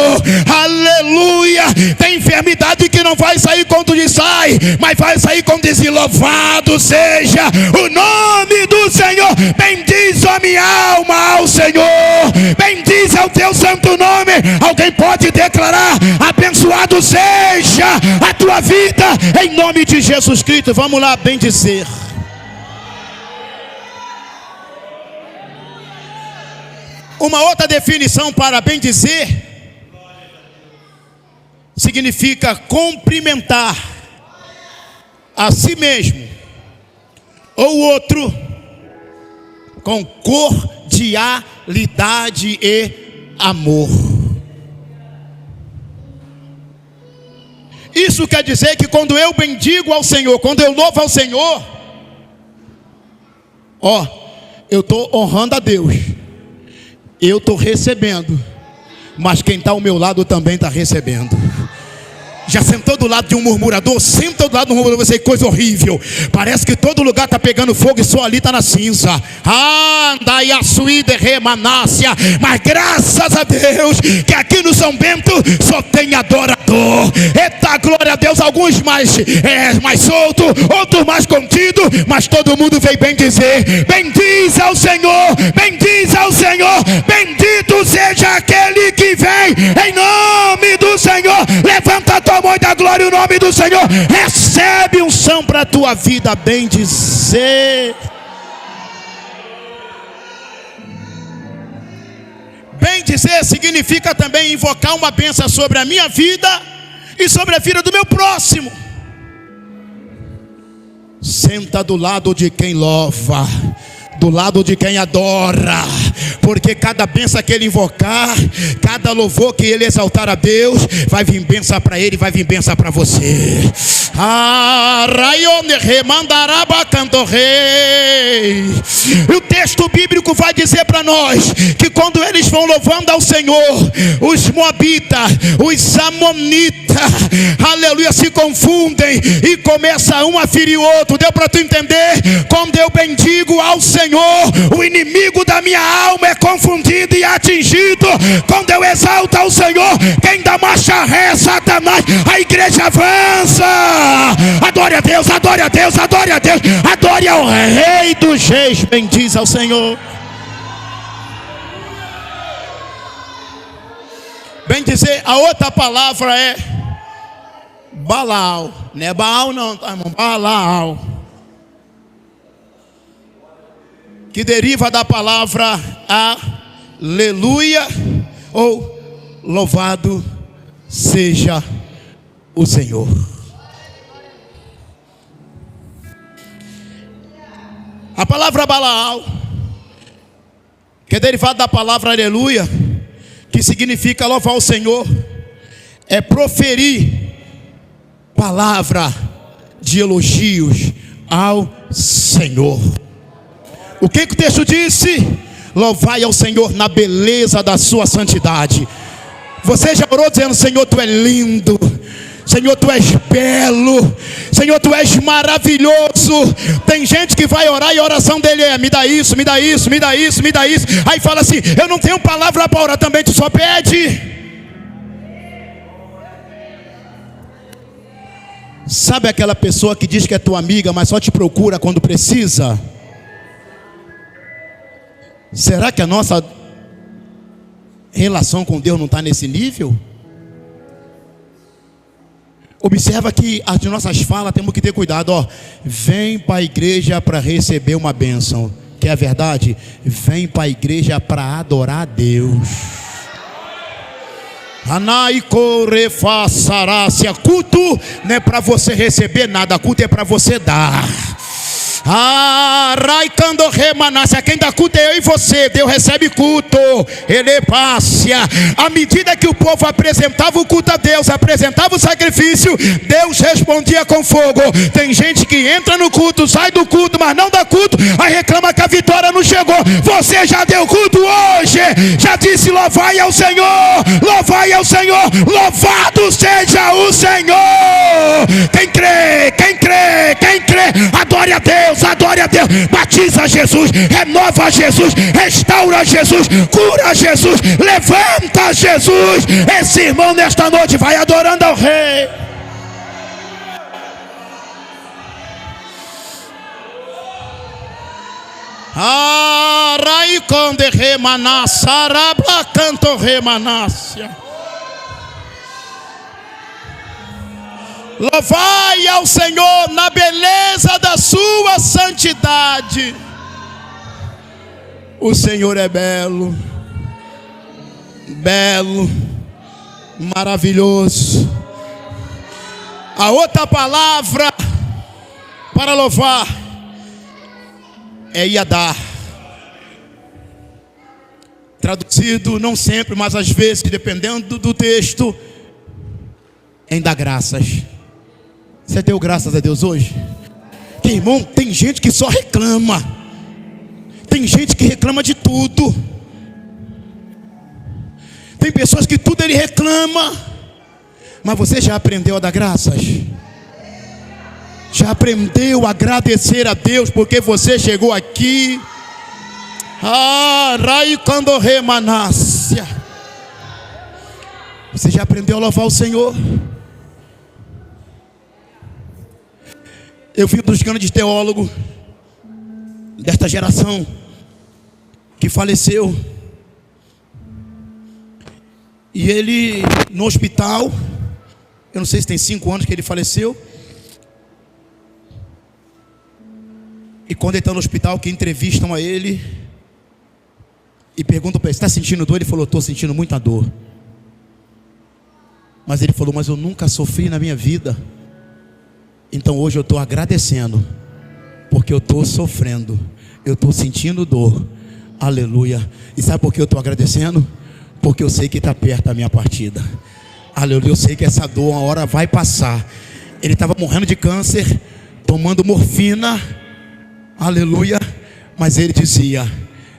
A: Aleluia! Tem enfermidade que não vai sair quando diz sai, mas vai sair quando diz louvado seja o nome do Senhor. Bendiz a minha alma ao Senhor, bendiz ao teu santo nome. Alguém pode declarar: abençoado seja a tua vida em nome de Jesus Cristo. Vamos lá, bendizer. Uma outra definição para bendizer significa cumprimentar a si mesmo ou outro com cordialidade e amor. Isso quer dizer que quando eu bendigo ao Senhor, quando eu louvo ao Senhor, eu estou honrando a Deus, eu estou recebendo, mas quem está ao meu lado também está recebendo. Já sentou do lado de um murmurador? Senta do lado de um murmurador, você, coisa horrível. Parece que todo lugar está pegando fogo e só ali está na cinza. Mas graças a Deus que aqui no São Bento só tem adorador. Eita, glória a Deus. Alguns mais soltos, outros mais contidos, mas todo mundo veio bem dizer: bendiz ao Senhor, bendiz ao Senhor, bendito seja aquele que vem em nome do Senhor. Levanta a tua mão e dá glória ao nome do Senhor. Recebe unção para a tua vida, bem dizer. Bem dizer significa também invocar uma bênção sobre a minha vida e sobre a vida do meu próximo. Senta do lado de quem louva, do lado de quem adora, porque cada bênção que ele invocar, cada louvor que ele exaltar a Deus, vai vir bênção para ele, vai vir bênção para você. O texto bíblico vai dizer para nós que quando eles vão louvando ao Senhor, os moabitas, os amonitas, aleluia, se confundem e começa um a ferir o outro. Deu para tu entender? Quando eu bendigo ao Senhor, o inimigo da minha alma é confundido e atingido. Quando eu exalto ao Senhor, quem dá marcha ré é Satanás. A igreja avança. Adore a Deus, adore a Deus, adore a Deus, adore ao Rei dos Reis. Bendiz ao Senhor. Bem dizer, a outra palavra é Balaal. Não é Baal não, tá, irmão? Balaal, que deriva da palavra aleluia, ou louvado seja o Senhor. A palavra Balaal, que é derivada da palavra aleluia, que significa louvar o Senhor, é proferir palavra de elogios ao Senhor. O que o texto disse? Louvai ao Senhor na beleza da sua santidade. Você já orou dizendo: Senhor, tu és lindo, Senhor, tu és belo, Senhor, tu és maravilhoso. Tem gente que vai orar e a oração dele é: me dá isso, me dá isso, me dá isso, me dá isso. Aí fala assim: eu não tenho palavra para orar. Também tu só pede. Sabe aquela pessoa que diz que é tua amiga, mas só te procura quando precisa? Será que a nossa relação com Deus não está nesse nível? Observa que as nossas falas temos que ter cuidado. Ó, vem para a igreja para receber uma bênção, que é a verdade. Vem para a igreja para adorar a Deus. Culto não é para você receber nada, culto é para você dar. Quem dá culto é eu e você. Deus recebe culto. Ele passa. À medida que o povo apresentava o culto a Deus, apresentava o sacrifício, Deus respondia com fogo. Tem gente que entra no culto, sai do culto, mas não dá culto, aí reclama que a vitória não chegou. Você já deu culto hoje? Já disse: louvai ao Senhor, louvai ao Senhor, louvado seja o Senhor. Quem crê, quem crê, quem crê, adore a Deus, adore a Deus. Batiza Jesus, renova Jesus, restaura Jesus, cura Jesus, levanta Jesus. Esse irmão nesta noite vai adorando ao Rei. Araiconde remanassa, arablacanto remanácia. Louvai ao Senhor na beleza da sua santidade. O Senhor é belo, belo, maravilhoso. A outra palavra para louvar é Yadá. Traduzido não sempre, mas às vezes, dependendo do texto, em dar graças. Você deu graças a Deus hoje? Que, irmão, tem gente que só reclama. Tem gente que reclama de tudo. Tem pessoas que tudo ele reclama. Mas você já aprendeu a dar graças? Já aprendeu a agradecer a Deus porque você chegou aqui? Você já aprendeu a louvar o Senhor? Eu vi um dos grandes teólogos desta geração que faleceu. E ele no hospital, eu não sei se tem 5 anos que ele faleceu. E quando ele está no hospital, que entrevistam a ele e perguntam para ele: está sentindo dor? Ele falou: estou sentindo muita dor. Mas ele falou: mas eu nunca sofri na minha vida. Então hoje eu estou agradecendo, porque eu estou sofrendo, eu estou sentindo dor. Aleluia. E sabe por que eu estou agradecendo? Porque eu sei que está perto da minha partida. Aleluia. Eu sei que essa dor uma hora vai passar. Ele estava morrendo de câncer, tomando morfina. Aleluia. Mas ele dizia: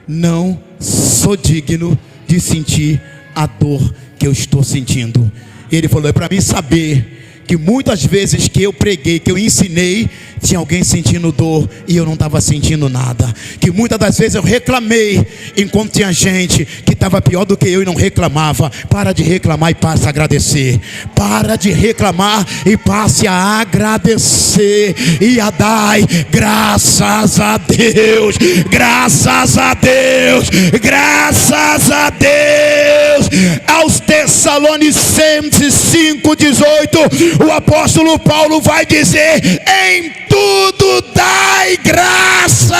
A: não sou digno de sentir a dor que eu estou sentindo. E ele falou: é para mim saber que muitas vezes que eu preguei, que eu ensinei, tinha alguém sentindo dor e eu não estava sentindo nada. Que muitas das vezes eu reclamei, enquanto tinha gente que estava pior do que eu e não reclamava. Para de reclamar e passe a agradecer. Para de reclamar e passe a agradecer. E a dar graças a Deus. Graças a Deus. Graças a Deus. Aos Tessalonicenses 5:18, o apóstolo Paulo vai dizer: em tudo dai graça.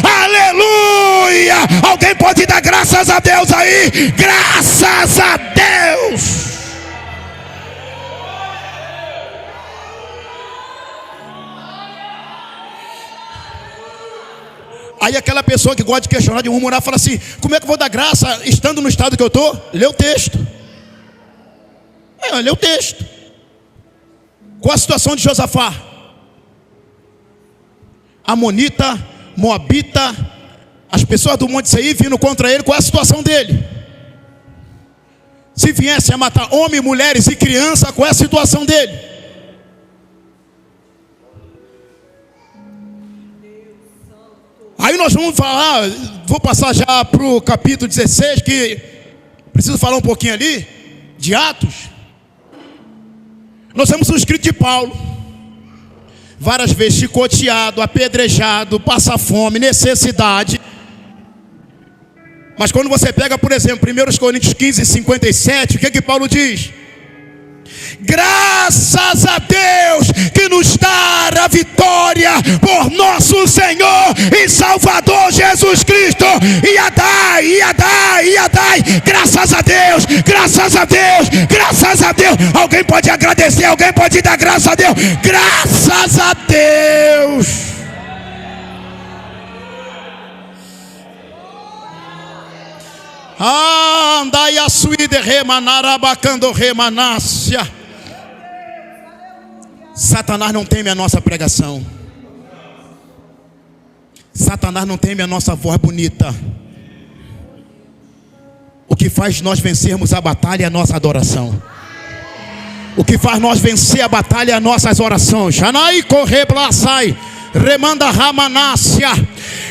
A: Aleluia. Alguém pode dar graças a Deus aí? Graças a Deus. Aí aquela pessoa que gosta de questionar, de murmurar, fala assim: como é que eu vou dar graça estando no estado que eu estou? Lê o texto. Lê o texto. Qual a situação de Josafá? Amonita, Moabita, as pessoas do Monte Seir vindo contra ele. Qual é a situação dele? Se viesse a matar homens, mulheres e crianças, qual é a situação dele? Aí nós vamos falar, vou passar já para o capítulo 16, que preciso falar um pouquinho ali, de Atos. Nós temos um escrito de Paulo, várias vezes chicoteado, apedrejado, passa fome, necessidade. Mas quando você pega, por exemplo, 1 Coríntios 15:57, o que Paulo diz? Graças a Deus que nos dá a vitória por nosso Senhor e Salvador Jesus Cristo. E a dai, graças a Deus, graças a Deus, graças a Deus. Alguém pode agradecer, alguém pode dar graças a Deus. Graças a Deus. Andai a suíde remanarabacando remanácia. Satanás não teme a nossa pregação. Satanás não teme a nossa voz bonita. O que faz nós vencermos a batalha é a nossa adoração. O que faz nós vencer a batalha é as nossas orações. Janai corre blasai, remanda ramanácia.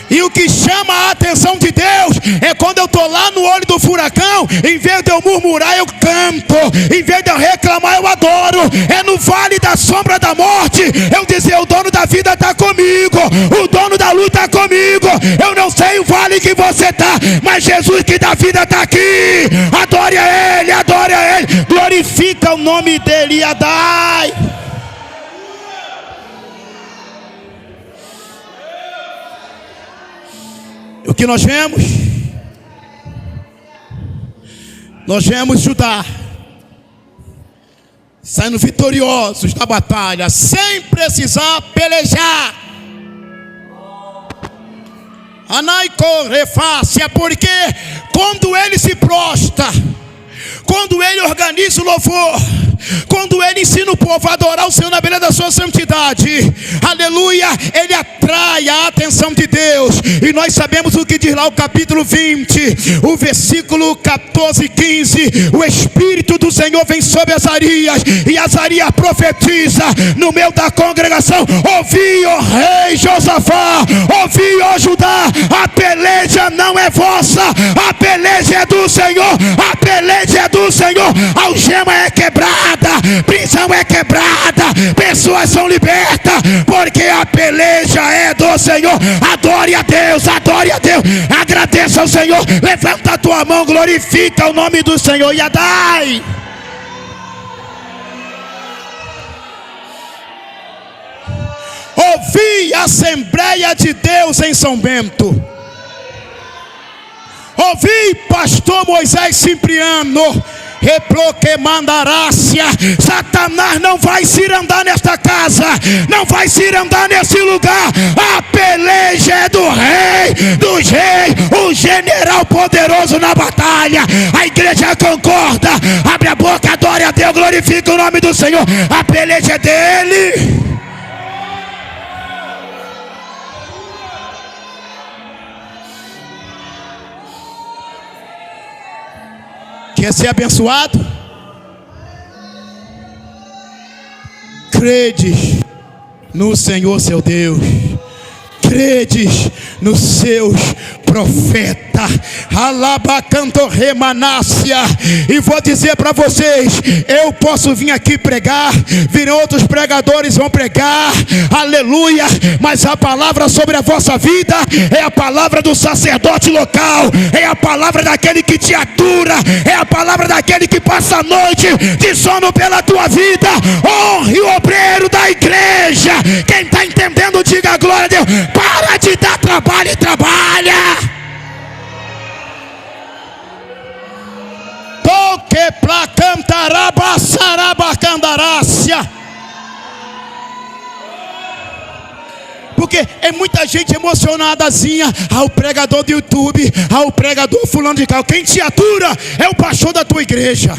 A: E o que chama a atenção de Deus é quando eu estou lá no olho do furacão, em vez de eu murmurar, eu canto. Em vez de eu reclamar, eu adoro. É no vale da sombra da morte, eu dizer: o dono da vida está comigo, o dono da luta está comigo. Eu não sei o vale que você está, mas Jesus que dá vida está aqui. Adore a Ele, adore a Ele. Glorifica o nome dEle, Adai. O que nós vemos? Nós vemos Judá saindo vitoriosos da batalha, sem precisar pelejar. Anaico refácia, porque quando ele se prostra, quando ele ele organiza o louvor, quando ele ensina o povo a adorar o Senhor na beira da sua santidade, aleluia, ele atrai a atenção de Deus. E nós sabemos o que diz lá o capítulo 20, o versículo 14 e 15: o Espírito do Senhor vem sobre Azarias, e Azarias profetiza no meio da congregação: ouvi, ó rei Josafá, ouvi, ó Judá, a peleja não é vossa, a peleja é do Senhor, a peleja é do Senhor. Algema é quebrada, prisão é quebrada, pessoas são libertas, porque a peleja é do Senhor. Adore a Deus, adore a Deus, agradeça ao Senhor, levanta a tua mão, glorifica o nome do Senhor e adai. Ouvi a Assembleia de Deus em São Bento, ouvi pastor Moisés Cipriano, reploque mandarácia. Satanás não vai se andar nesta casa, não vai se andar nesse lugar. A peleja é do rei dos reis, o general poderoso na batalha. A igreja concorda, abre a boca, adore a Deus, glorifica o nome do Senhor. A peleja é dele. Quer ser abençoado? Credes no Senhor seu Deus, credes nos seus profetas. Alabacantorremanácia. E vou dizer para vocês, eu posso vir aqui pregar, virão outros pregadores vão pregar, aleluia, mas a palavra sobre a vossa vida é a palavra do sacerdote local, é a palavra daquele que te atura, é a palavra daquele que passa a noite de sono pela tua vida. Honre o obreiro da igreja. Quem está entendendo, diga glória a Deus. Para de dar trabalho e trabalha. Toque pra cantarabacarabacandarácia. Porque é muita gente emocionadazinha. O pregador do YouTube, o pregador fulano de tal. Quem te atura é o pastor da tua igreja.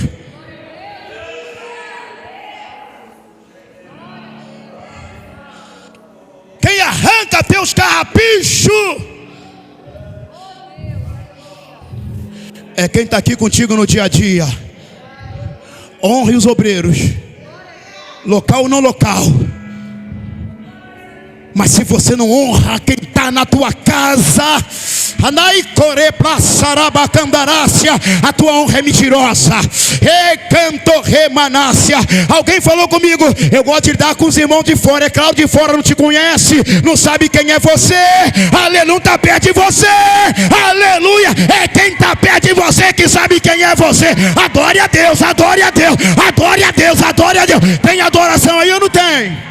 A: Quem arranca teus carrapichos é quem está aqui contigo no dia a dia. Honre os obreiros, local ou não local. Mas se você não honra quem está na tua casa, a tua honra é mentirosa. Alguém falou comigo: eu gosto de lidar com os irmãos de fora. É claro, de fora não te conhece, não sabe quem é você. Aleluia, está perto de você. Aleluia, é quem está perto de você que sabe quem é você. Adore a Deus, adore a Deus, adore a Deus, adore a Deus. Tem adoração aí ou não tem?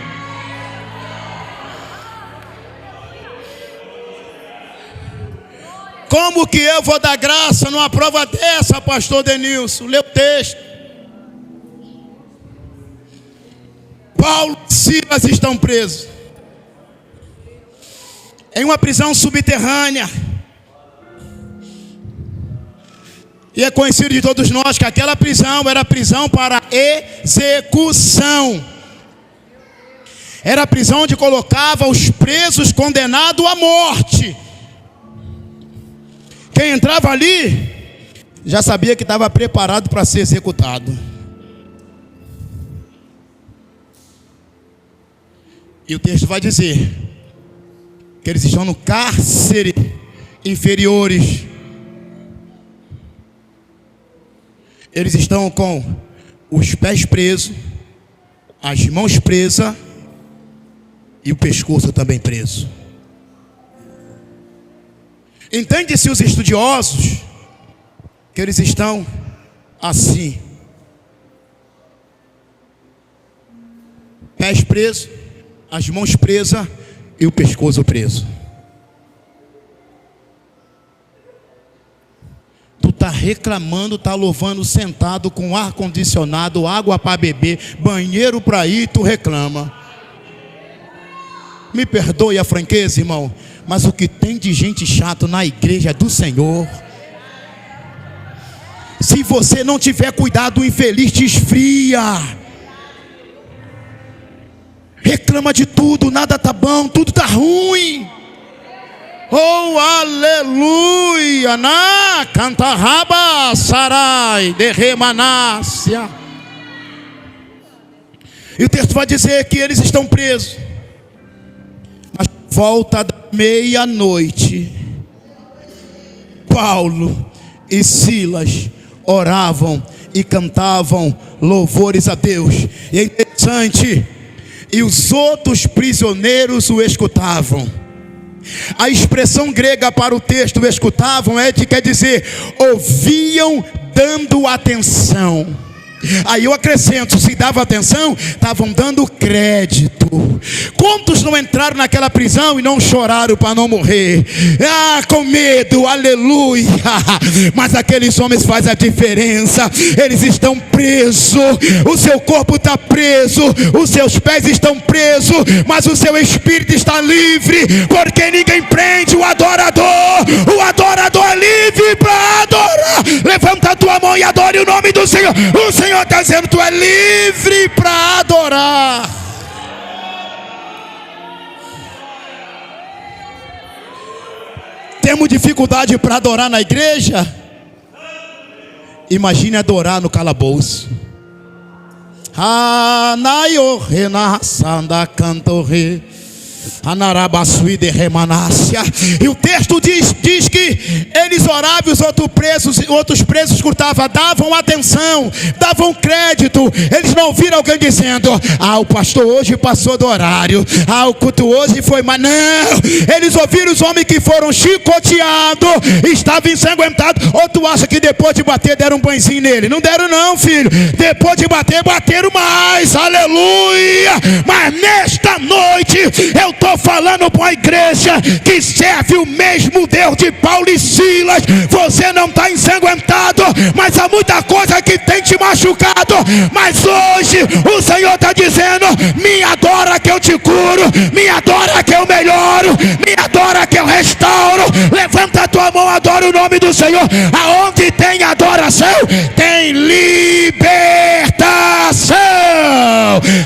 A: Como que eu vou dar graça numa prova dessa, pastor Denilson? Lê o texto. Paulo e Silas estão presos em uma prisão subterrânea. E é conhecido de todos nós que aquela prisão era prisão para execução. Era a prisão onde colocava os presos condenados à morte. Quem entrava ali já sabia que estava preparado para ser executado. E o texto vai dizer que eles estão no cárcere inferiores. Eles estão com os pés presos, as mãos presas e o pescoço também preso. Entende-se os estudiosos que eles estão assim, pés presos, as mãos presas e o pescoço preso. Tu tá reclamando, tá louvando sentado com ar condicionado, água para beber, banheiro para ir, tu reclama. Me perdoe a franqueza, irmão, mas o que tem de gente chato na igreja do Senhor Se você não tiver cuidado, o infeliz te esfria. Reclama de tudo, nada tá bom, tudo tá ruim. Oh, aleluia! Na canta raba sarai de remanácia. E o texto vai dizer que eles estão presos. Mas volta da meia-noite, Paulo e Silas oravam e cantavam louvores a Deus. E é interessante, e os outros prisioneiros o escutavam. A expressão grega para o texto escutavam quer dizer ouviam dando atenção. Aí eu acrescento, se dava atenção, estavam dando crédito. Quantos não entraram naquela prisão e não choraram para não morrer? Com medo, aleluia. Mas aqueles homens fazem a diferença. Eles estão presos, o seu corpo está preso, os seus pés estão presos, mas o seu espírito está livre, porque ninguém prende o adorador. O adorador é livre para adorar. Levanta a tua mão e adore o nome do Senhor. O Senhor está dizendo, tu é livre para adorar. Temos dificuldade para adorar na igreja? Imagine adorar no calabouço. E o texto diz que eles oravam, os outros presos escutavam, davam atenção, davam crédito. Eles não viram alguém dizendo, o pastor hoje passou do horário, o culto hoje foi, mas não, eles ouviram os homens que foram chicoteados, estavam ensanguentados. Ou tu acha que depois de bater deram um banhozinho nele? Não deram não, filho. Depois de bater, bateram mais, aleluia. Mas nesta noite eu estou falando para a igreja que serve o mesmo Deus de Paulo e Silas. Você não está ensanguentado, mas há muita coisa que tem te machucado. Mas hoje o Senhor está dizendo, me adora que eu te curo, me adora que eu melhoro, me adora que eu restauro. Levanta a tua mão, adora o nome do Senhor. Aonde tem adoração, tem libertação.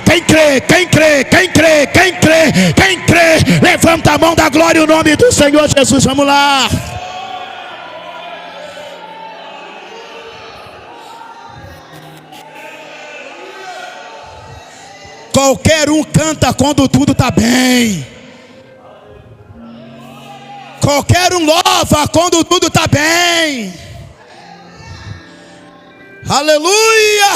A: Quem crê, quem crê, quem crê, quem crê, quem crê, levanta a mão da glória, o nome do Senhor Jesus. Vamos lá. Qualquer um canta quando tudo está bem. Qualquer um louva quando tudo está bem. Aleluia.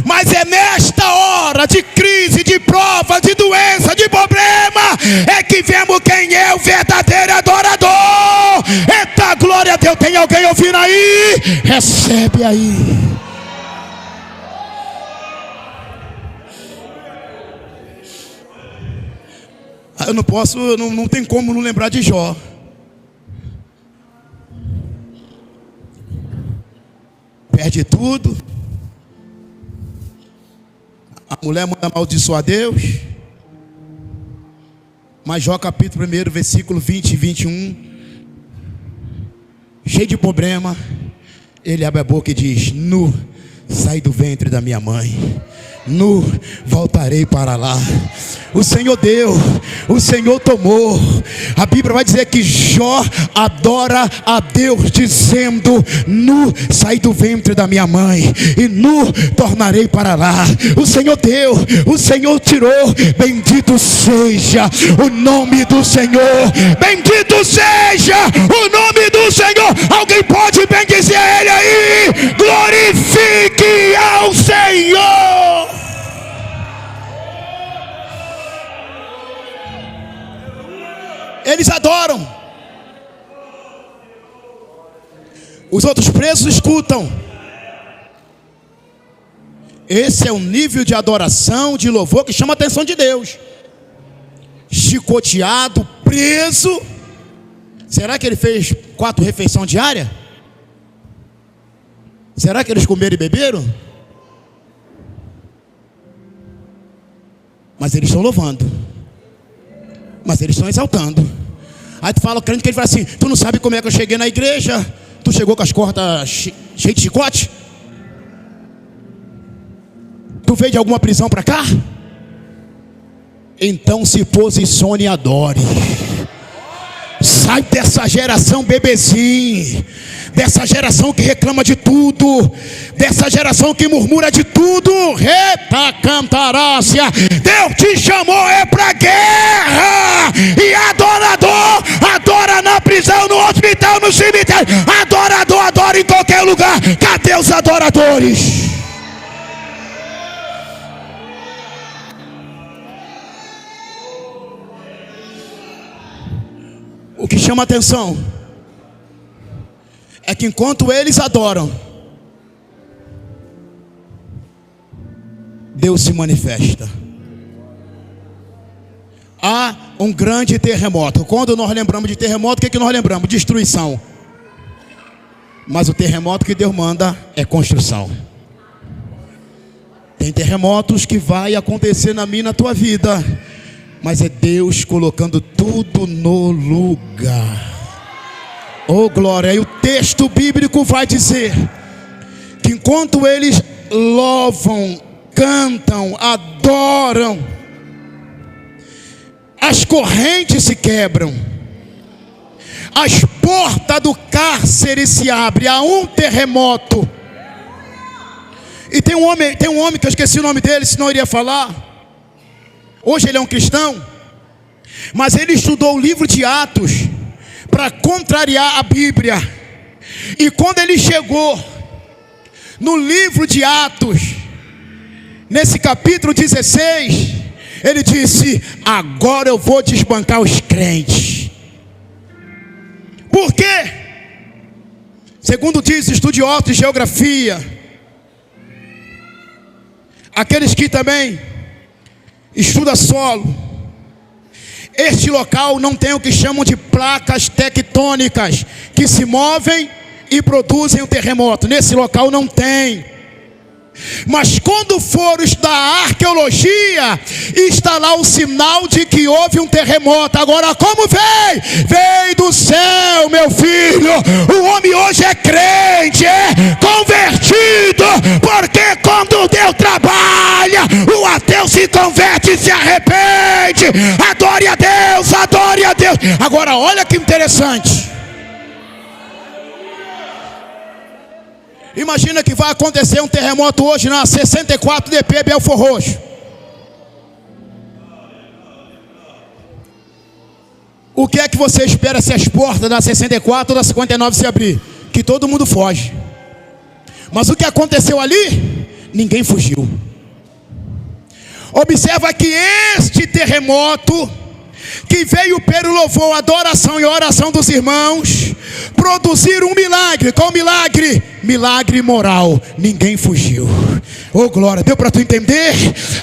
A: Mas é nesta hora de crise, de prova, de doença, de problema, é que vemos quem é o verdadeiro adorador. Eita glória a Deus. Tem alguém ouvindo aí? Recebe aí. Eu não posso, não tem como não lembrar de Jó. Perde tudo. A mulher manda amaldiçoar Deus. Mas Jó capítulo 1, versículo 20 e 21, cheio de problema, ele abre a boca e diz, nu, saí do ventre da minha mãe, nu, voltarei para lá. O Senhor deu, o Senhor tomou. A Bíblia vai dizer que Jó adora a Deus dizendo, nu, saí do ventre da minha mãe e nu, tornarei para lá. O Senhor deu, o Senhor tirou. Bendito seja o nome do Senhor. Bendito seja o nome do Senhor. Alguém pode bendizer a Ele aí? Glorifique ao Senhor. Eles adoram. Os outros presos escutam. Esse é o nível de adoração, de louvor que chama a atenção de Deus. Chicoteado, preso. Será que ele fez 4 refeições diárias? Será que eles comeram e beberam? Mas eles estão louvando. Mas eles estão exaltando. Aí tu fala, crente, que ele fala assim, tu não sabe como é que eu cheguei na igreja? Tu chegou com as cordas cheias de chicote? Tu veio de alguma prisão para cá? Então se posicione e adore. Sai dessa geração bebezinho, dessa geração que reclama de tudo, dessa geração que murmura de tudo. Reta cantarácia, Deus te chamou para guerra. E adorador adora na prisão, no hospital, no cemitério. Adorador adora em qualquer lugar. Cadê os adoradores? O que chama atenção é que enquanto eles adoram, Deus se manifesta. Há um grande terremoto. Quando nós lembramos de terremoto, o que nós lembramos? Destruição. Mas o terremoto que Deus manda é construção. Tem terremotos que vai acontecer na minha e na tua vida, mas é Deus colocando tudo no lugar. Oh glória. E o texto bíblico vai dizer que enquanto eles louvam, cantam, adoram, as correntes se quebram, as portas do cárcere se abrem. Há um terremoto. E tem um homem que eu esqueci o nome dele, senão eu iria falar. Hoje ele é um cristão, mas ele estudou o livro de Atos para contrariar a Bíblia. E quando ele chegou no livro de Atos, nesse capítulo 16, ele disse: agora eu vou desbancar os crentes. Por quê? Segundo diz estudiosos de geografia, aqueles que também estuda solo, este local não tem o que chamam de placas tectônicas que se movem e produzem um terremoto. Nesse local não tem. Mas quando for estudar arqueologia, está lá o sinal de que houve um terremoto. Agora como veio? Veio do céu, meu filho. O homem hoje é crente, é convertido, porque quando Deus trabalha, o ateu se converte e se arrepende. Adore a Deus, adore a Deus. Agora olha que interessante. Imagina que vai acontecer um terremoto hoje na 64 DP Belfor Roxo. O que é que você espera se as portas da 64 ou da 59 se abrir? Que todo mundo foge. Mas o que aconteceu ali? Ninguém fugiu. Observa que este terremoto, que veio pelo louvor, adoração e oração dos irmãos, produziram um milagre. Qual milagre? Milagre moral. Ninguém fugiu. Oh glória, deu para tu entender?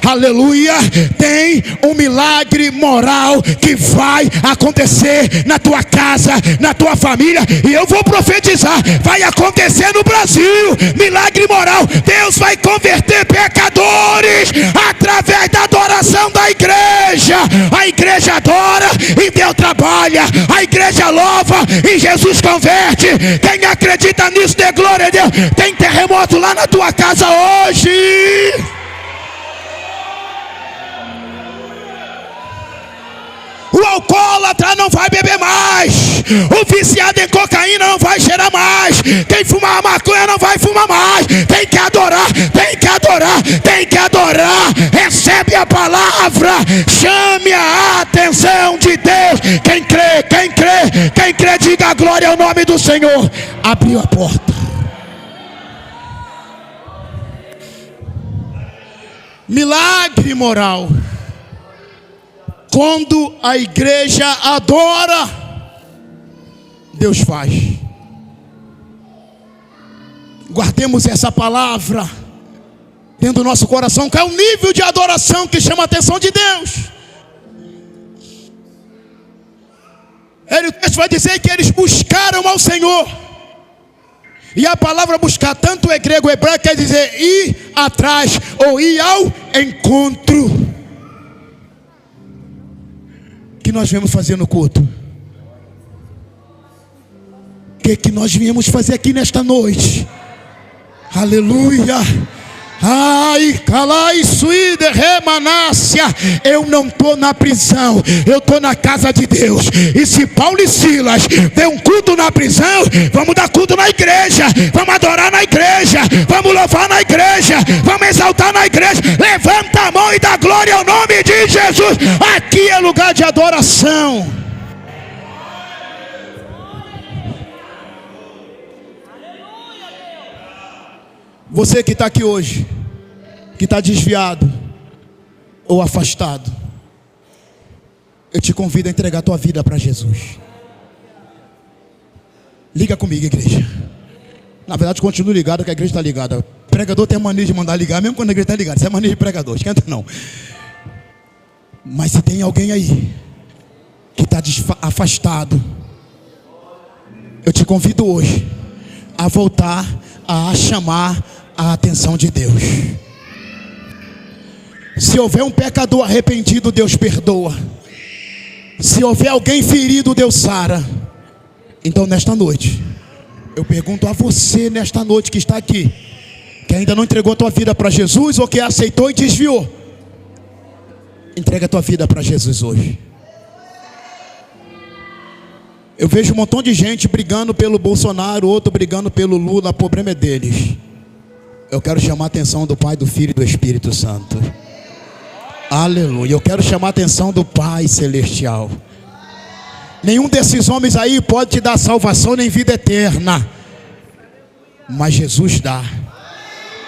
A: Aleluia. Tem um milagre moral que vai acontecer na tua casa, na tua família. E eu vou profetizar, vai acontecer no Brasil. Milagre moral. Deus vai converter pecadores através da adoração da igreja. A igreja adora e Deus trabalha. A igreja louva e Jesus converte. Quem acredita nisso, dê glória a Deus. Tem terremoto lá na tua casa hoje. O alcoólatra não vai beber mais. O viciado em cocaína não vai cheirar mais. Quem fumar maconha não vai fumar mais. Tem que adorar, tem que adorar, tem que adorar. Recebe a palavra, chame a atenção de Deus. Quem crê, quem crê, quem crê, diga a glória ao nome do Senhor. Abriu a porta. Milagre moral. Quando a igreja adora, Deus faz. Guardemos essa palavra dentro do nosso coração, que é um nível de adoração que chama a atenção de Deus. O texto vai dizer que eles buscaram ao Senhor. E a palavra buscar, tanto é grego ou hebraico, quer dizer ir atrás ou ir ao encontro. Que nós vamos fazer no culto?
B: que nós viemos fazer aqui nesta noite? Aleluia. Ai, calai suíde remanácia. Eu não estou na prisão, eu estou na casa de Deus. E se Paulo e Silas deu um culto na prisão, vamos dar culto na igreja, vamos adorar na igreja, vamos louvar na igreja, vamos exaltar na igreja. Levanta a mão e dá glória ao nome de Jesus. Aqui é lugar de adoração. Você que está aqui hoje, que está desviado ou afastado, eu te convido a entregar a tua vida para Jesus. Liga comigo, igreja. Na verdade, continue ligado, que a igreja está ligada. O pregador tem a mania de mandar ligar, mesmo quando a igreja está ligada. Isso é mania de pregador, esquenta não. Mas se tem alguém aí que está afastado, eu te convido hoje a voltar a chamar a atenção de Deus. Se houver um pecador arrependido, Deus perdoa. Se houver alguém ferido, Deus sara. Então nesta noite, eu pergunto a você nesta noite que está aqui, que ainda não entregou a tua vida para Jesus, ou que aceitou e desviou, entrega a tua vida para Jesus hoje. Eu vejo um montão de gente brigando pelo Bolsonaro, outro brigando pelo Lula. O problema é deles. Eu quero chamar a atenção do Pai, do Filho e do Espírito Santo. Aleluia. Eu quero chamar a atenção do Pai Celestial. Nenhum desses homens aí pode te dar salvação nem vida eterna, mas Jesus dá.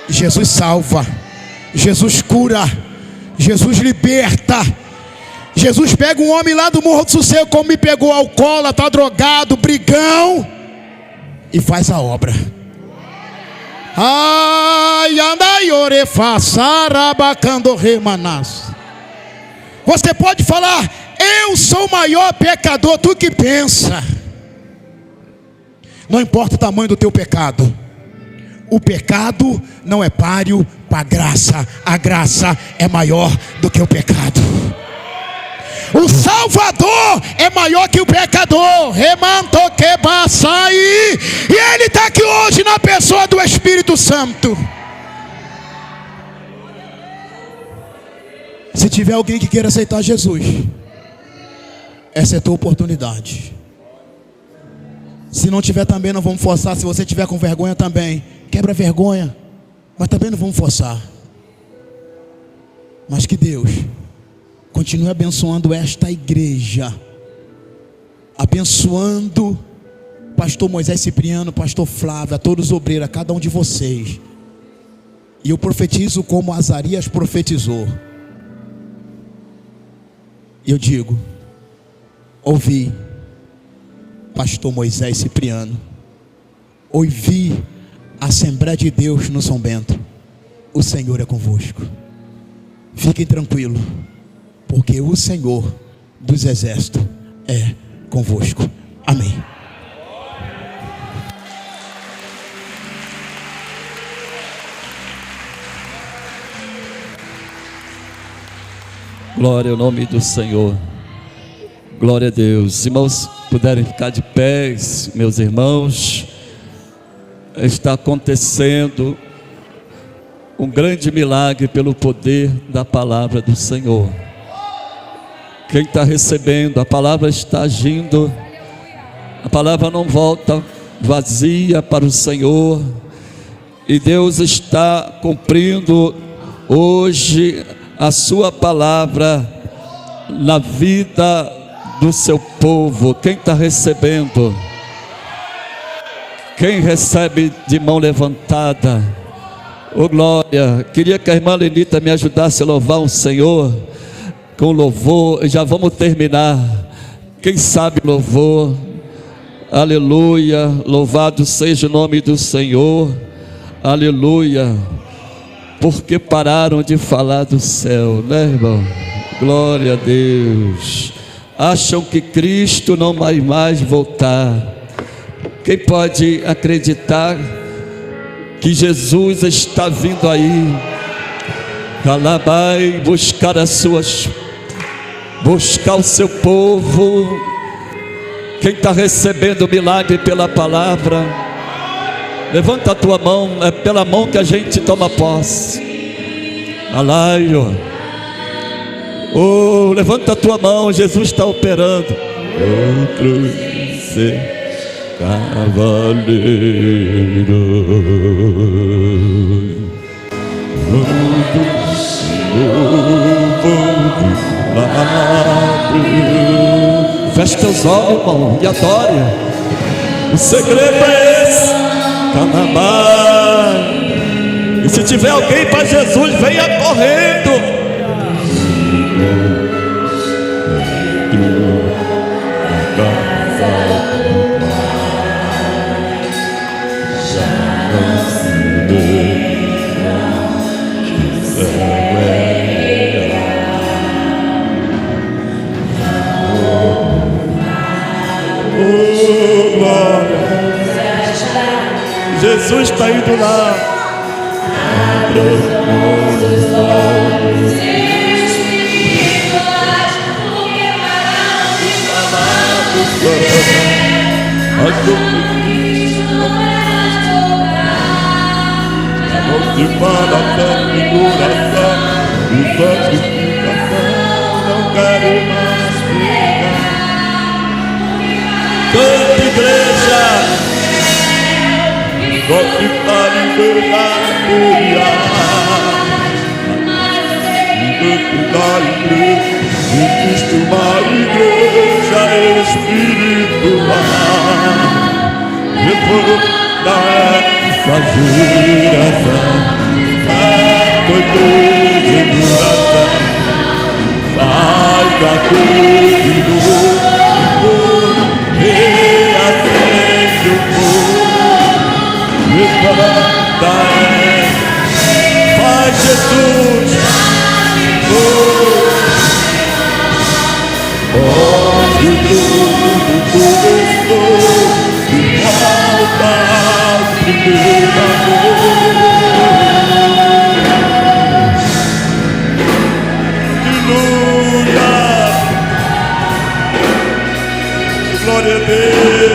B: Jesus salva. Jesus cura. Jesus liberta. Jesus pega um homem lá do Morro do Sossego, como me pegou, alcoólatra, drogado, brigão, e faz a obra. Ai, andai orefa, sarabacando remanas. Você pode falar: eu sou o maior pecador. Tu que pensa. Não importa o tamanho do teu pecado, o pecado não é páreo para a graça. A graça é maior do que o pecado. O Salvador é maior que o pecador. Remanto que baçai. E Ele está aqui hoje na pessoa do Espírito Santo. Se tiver alguém que queira aceitar Jesus, essa é a tua oportunidade. Se não tiver também, não vamos forçar. Se você tiver com vergonha também, quebra a vergonha, mas também não vamos forçar. Mas que Deus continue abençoando esta igreja, abençoando pastor Moisés Cipriano, pastor Flávio, a todos os obreiros, a cada um de vocês. E eu profetizo como Azarias profetizou. E eu digo: ouvi pastor Moisés Cipriano, ouvi a Assembleia de Deus no São Bento. O Senhor é convosco. Fiquem tranquilos, porque o Senhor dos exércitos é convosco. Amém.
C: Glória ao nome do Senhor. Glória a Deus. Irmãos, puderem ficar de pés, meus irmãos. Está acontecendo um grande milagre pelo poder da palavra do Senhor. Quem está recebendo, a palavra está agindo. A palavra não volta vazia para o Senhor. E Deus está cumprindo hoje a sua palavra na vida do seu povo. Quem está recebendo? Quem recebe de mão levantada? Oh glória. Queria que a irmã Lenita me ajudasse a louvar o Senhor com louvor. Já vamos terminar. Quem sabe louvor? Aleluia. Louvado seja o nome do Senhor. Aleluia. Porque pararam de falar do céu, né, irmão? Glória a Deus. Acham que Cristo não vai mais voltar. Quem pode acreditar que Jesus está vindo aí? Calabai, buscar o seu povo. Quem está recebendo o milagre pela palavra, levanta a tua mão. É pela mão que a gente toma posse. Alaio. Oh, levanta a tua mão, Jesus está operando. Outro ser cavaleiro. Feche teus olhos, irmão, e adore. O segredo é esse. Canamai. E se tiver alguém para Jesus, venha correndo. Jesus está indo lá. Canta, igreja. Gosto para liberar existe uma igreja espiritual. Depois da fazer essa igreja faz a coisa do reacende o povo. Vai, Jesus. Onde tudo começou, de volta ao primeiro amor. Aleluia. Glória a Deus.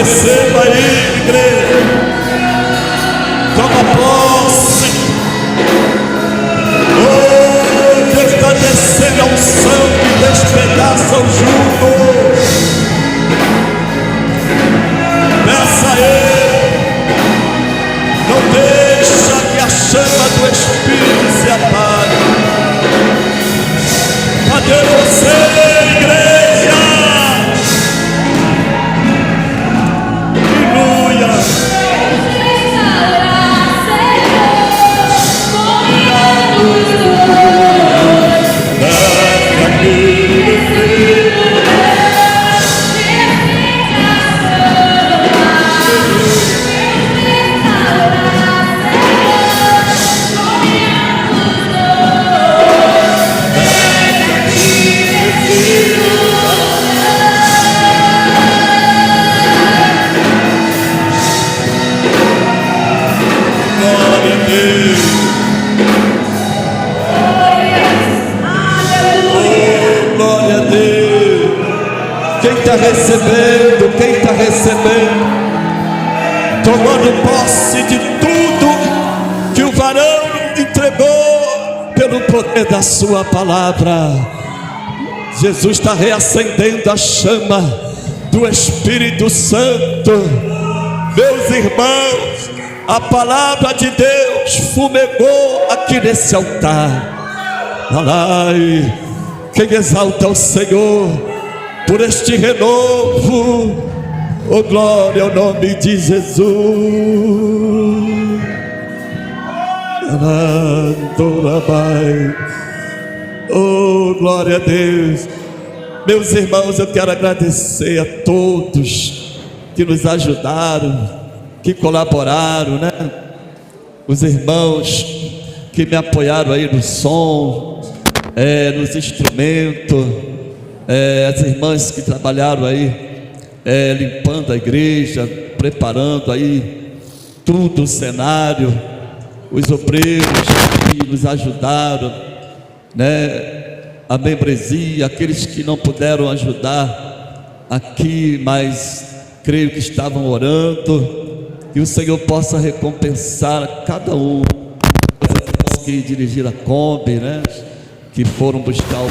C: Receba aí, igreja. Toma posse. Oh, Deus está descendo a unção que despedaça o jugo. Peça a Ele. Não deixa que a chama do Espírito se apague. Cadê você, igreja? Aleluia. está recebendo? Quem está recebendo? Tomando posse de tudo que o varão entregou pelo poder da sua palavra. Jesus está reacendendo a chama do Espírito Santo. Meus irmãos, a palavra de Deus fumegou aqui nesse altar. Alai, quem exalta o Senhor por este renovo, oh glória ao nome de Jesus. Oh glória a Deus. Meus irmãos, eu quero agradecer a todos que nos ajudaram, que colaboraram, né? Os irmãos que me apoiaram aí no som, nos instrumentos, as irmãs que trabalharam aí, limpando a igreja, preparando aí tudo o cenário, os obreiros que nos ajudaram, né? A membresia, aqueles que não puderam ajudar aqui, mas creio que estavam orando, e o Senhor possa recompensar cada um que dirigiram a Kombi, né? Que foram buscar o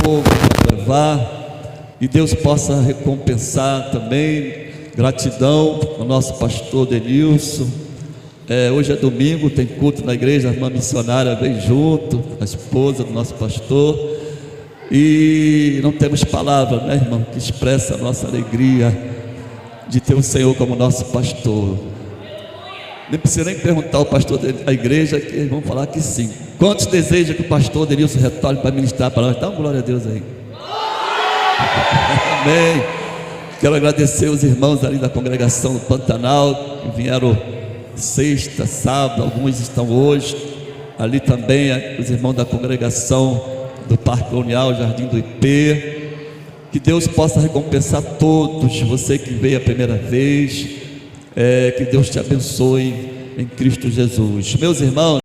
C: povo para levar, e Deus possa recompensar também. Gratidão ao nosso pastor Denilson. Hoje é domingo, tem culto na igreja, a irmã missionária vem junto, a esposa do nosso pastor, e não temos palavra, né, irmão, que expressa a nossa alegria de ter o Senhor como nosso pastor. Nem precisa nem perguntar ao pastor da igreja, que eles vão falar que sim. Quantos desejam que o pastor Denilson retorne para ministrar para nós? Então, glória a Deus aí. Amém. Quero agradecer os irmãos ali da congregação do Pantanal, que vieram sexta, sábado, alguns estão hoje. Ali também os irmãos da congregação do Parque Colonial, Jardim do IP. Que Deus possa recompensar todos, você que veio a primeira vez, que Deus te abençoe em Cristo Jesus. Meus irmãos,